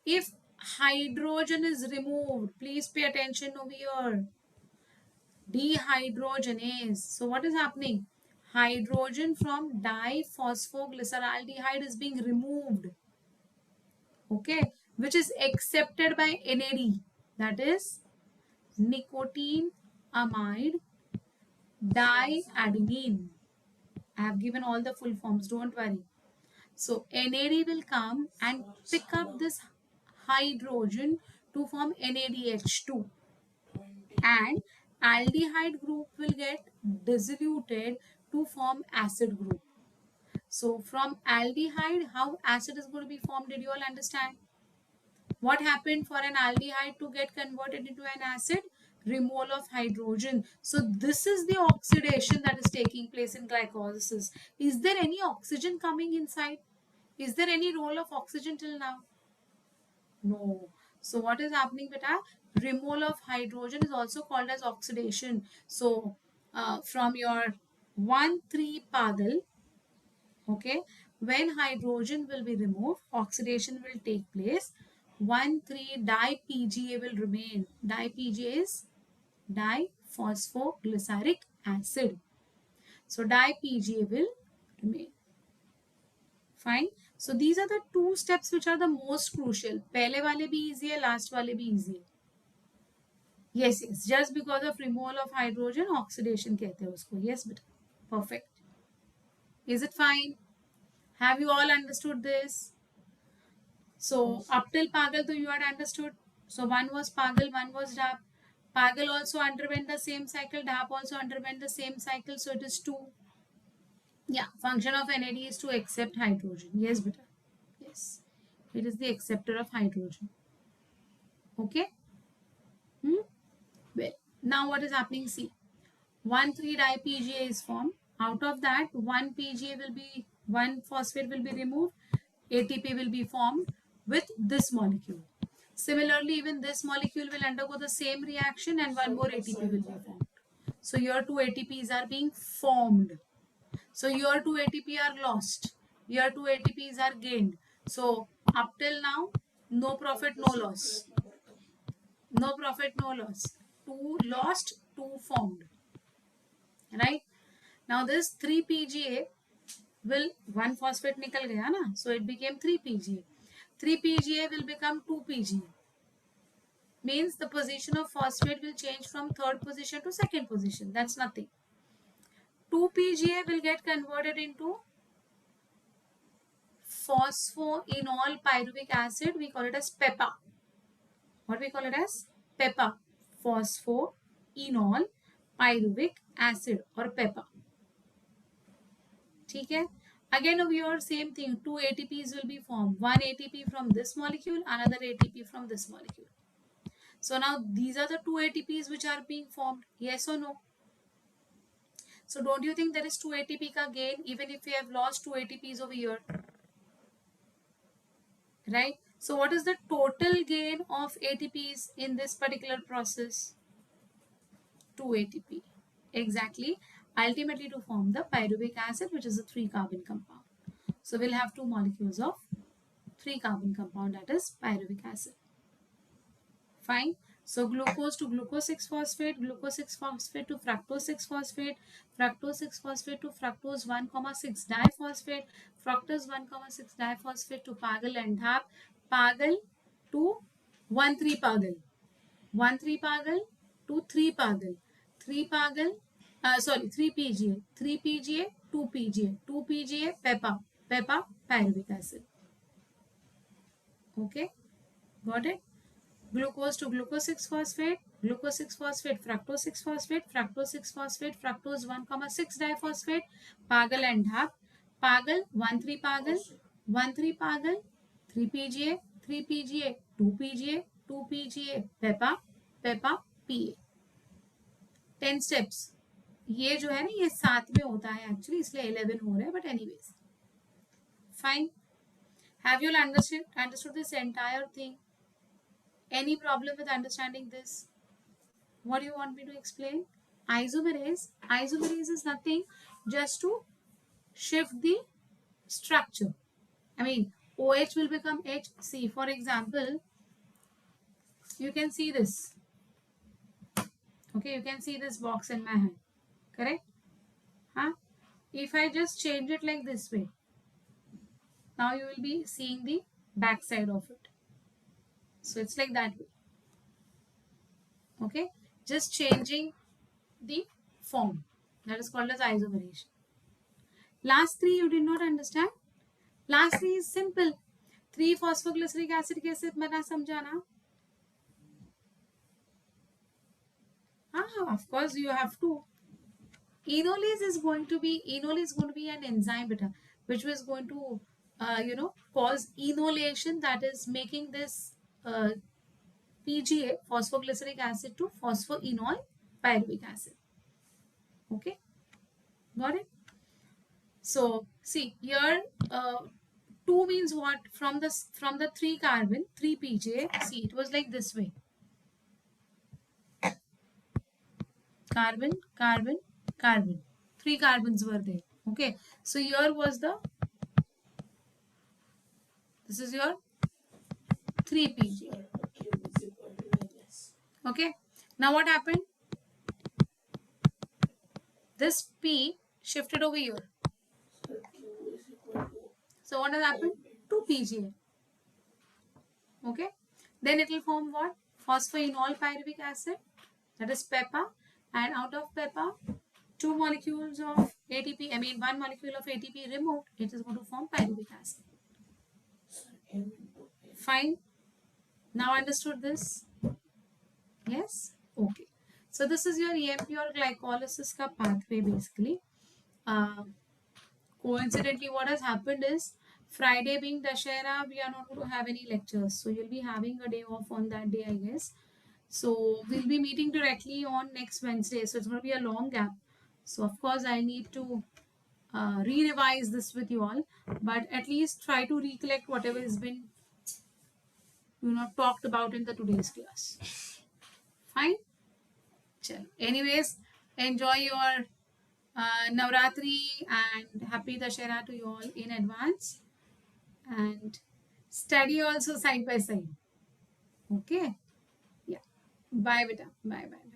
if hydrogen is removed, please pay attention over here. Dehydrogenase. So what is happening? Hydrogen from diphosphoglyceraldehyde is being removed. Okay, which is accepted by NAD. That is nicotine amide diadenine. I have given all the full forms. Don't worry. So NAD will come and pick up this hydrogen to form NADH2 and aldehyde group will get diluted to form acid group. So from aldehyde, how acid is going to be formed? Did you all understand? What happened for an aldehyde to get converted into an acid? Removal of hydrogen. So this is the oxidation that is taking place in glycolysis. Is there any oxygen coming inside? Is there any role of oxygen till now? No. So what is happening, beta? Removal of hydrogen is also called as oxidation. So from your 1,3 pagal, okay, when hydrogen will be removed, oxidation will take place. 1,3 di-PGA will remain. Di-PGA is diphosphoglyceric acid. So di-PGA will remain. Fine. So these are the two steps which are the most crucial. पहले वाले भी easy है, last वाले भी easy है. Yes, yes, just because of removal of hydrogen, oxidation कहते हैं उसको. Yes, but perfect. Is it fine? Have you all understood this? So up till Pagal, though you had understood. So one was Pagal, one was Dap. Pagal also underwent the same cycle. Dap also underwent the same cycle. So it is 2. Yeah, function of NAD is to accept hydrogen. Yes, beta. Yes, it is the acceptor of hydrogen. Okay. Hmm? Well, now what is happening? See, 1,3-di-PGA is formed. Out of that, one phosphate will be removed. ATP will be formed with this molecule. Similarly, even this molecule will undergo the same reaction and one more ATP will be formed. So your two ATPs are being formed. So your two ATP are lost. Your two ATPs are gained. So up till now, no profit, no loss. No profit, no loss. Two lost, two formed. Right? Now this 3-PGA will, one phosphate nikal gaya na, so it became 3-PGA. 3-PGA will become 2-PGA. Means the position of phosphate will change from third position to second position. That's nothing. 2-PGA will get converted into phosphoenol pyruvic acid. We call it as PEPA. What we call it as? PEPA. Phosphoenol pyruvic acid or PEPA. ठीक है. Again over here same thing, two ATPs will be formed, one ATP from this molecule, another ATP from this molecule. So now these are the two ATPs which are being formed. Yes or no? So don't you think there is 2 ATP ka gain even if we have lost 2 ATPs over here? Right? So what is the total gain of ATPs in this particular process? 2 ATP. Exactly. Ultimately to form the pyruvic acid, which is a 3-carbon compound. So we'll have two molecules of 3-carbon compound, that is pyruvic acid. Fine. So glucose to glucose 6-phosphate, glucose 6-phosphate to fructose 6-phosphate, fructose 6-phosphate to fructose 1,6-diphosphate, fructose 1,6-diphosphate to Pagal and Dhap, Pagal to 1,3-Pagal, 1,3-Pagal to 3-Pagal, 3-Pagal, 3-PGA, 3-PGA, 2-PGA, 2-PGA, PEPA, PEPA, pyruvic acid. Okay, got it? Glucose to glucose 6-phosphate, glucose 6-phosphate, fructose 6-phosphate, fructose 6-phosphate, fructose 1,6-diphosphate, Pagal and Dhap, Pagal 1,3-Pagal, 1,3-Pagal, 3-PGA, 3-PGA, 2-PGA, 2-PGA, PEPA, PEPA, PA. 10 steps. ये जो है ना ये 7 में होता है actually, इसलिए 11 हो रहा है, but anyways fine. Have you understood this entire thing? Any problem with understanding this? What do you want me to explain? Isomerase is nothing, just to shift the structure. I mean, OH will become HC. For example, you can see this. Okay, you can see this box in my hand. Correct? Huh? If I just change it like this way, now you will be seeing the back side of it. So it's like that way. Okay, just changing the form. That is called as isomerization. Last 3 you did not understand. Last 3 is simple. 3-phosphoglyceric acid कैसे बना समझाना? Of course you have to. Enolase is going to be an enzyme beta, which was going to cause enolation, that is making this PGA, phosphoglyceric acid, to phosphoenol pyruvic acid. Okay, got it? So see here, 2 means what? From the 3-carbon 3-PGA. See, it was like this way: carbon, carbon, carbon. 3 carbons were there. Okay, so here was this is your 3-PGA. Okay, now what happened? This P shifted over here. So what has happened? 2-PGA. Okay, then it will form what? Phosphoenol pyruvic acid. that is PEPA, and out of PEPA, 2 molecules of ATP, I mean 1 molecule of ATP removed, it is going to form pyruvic acid. Fine. Now understood this? Yes? Okay. So this is your EMP or glycolysis ka pathway basically. Coincidentally, what has happened is Friday being Dashera, we are not going to have any lectures. So you'll be having a day off on that day, I guess. So we'll be meeting directly on next Wednesday. So it's going to be a long gap. So of course, I need to re-revise this with you all, but at least try to recollect whatever has been talked about in the today's class. Fine. Chalo. Anyways, enjoy your Navratri and happy Dashera to you all in advance, and study also side by side. Okay. Yeah. Bye beta. Bye bye.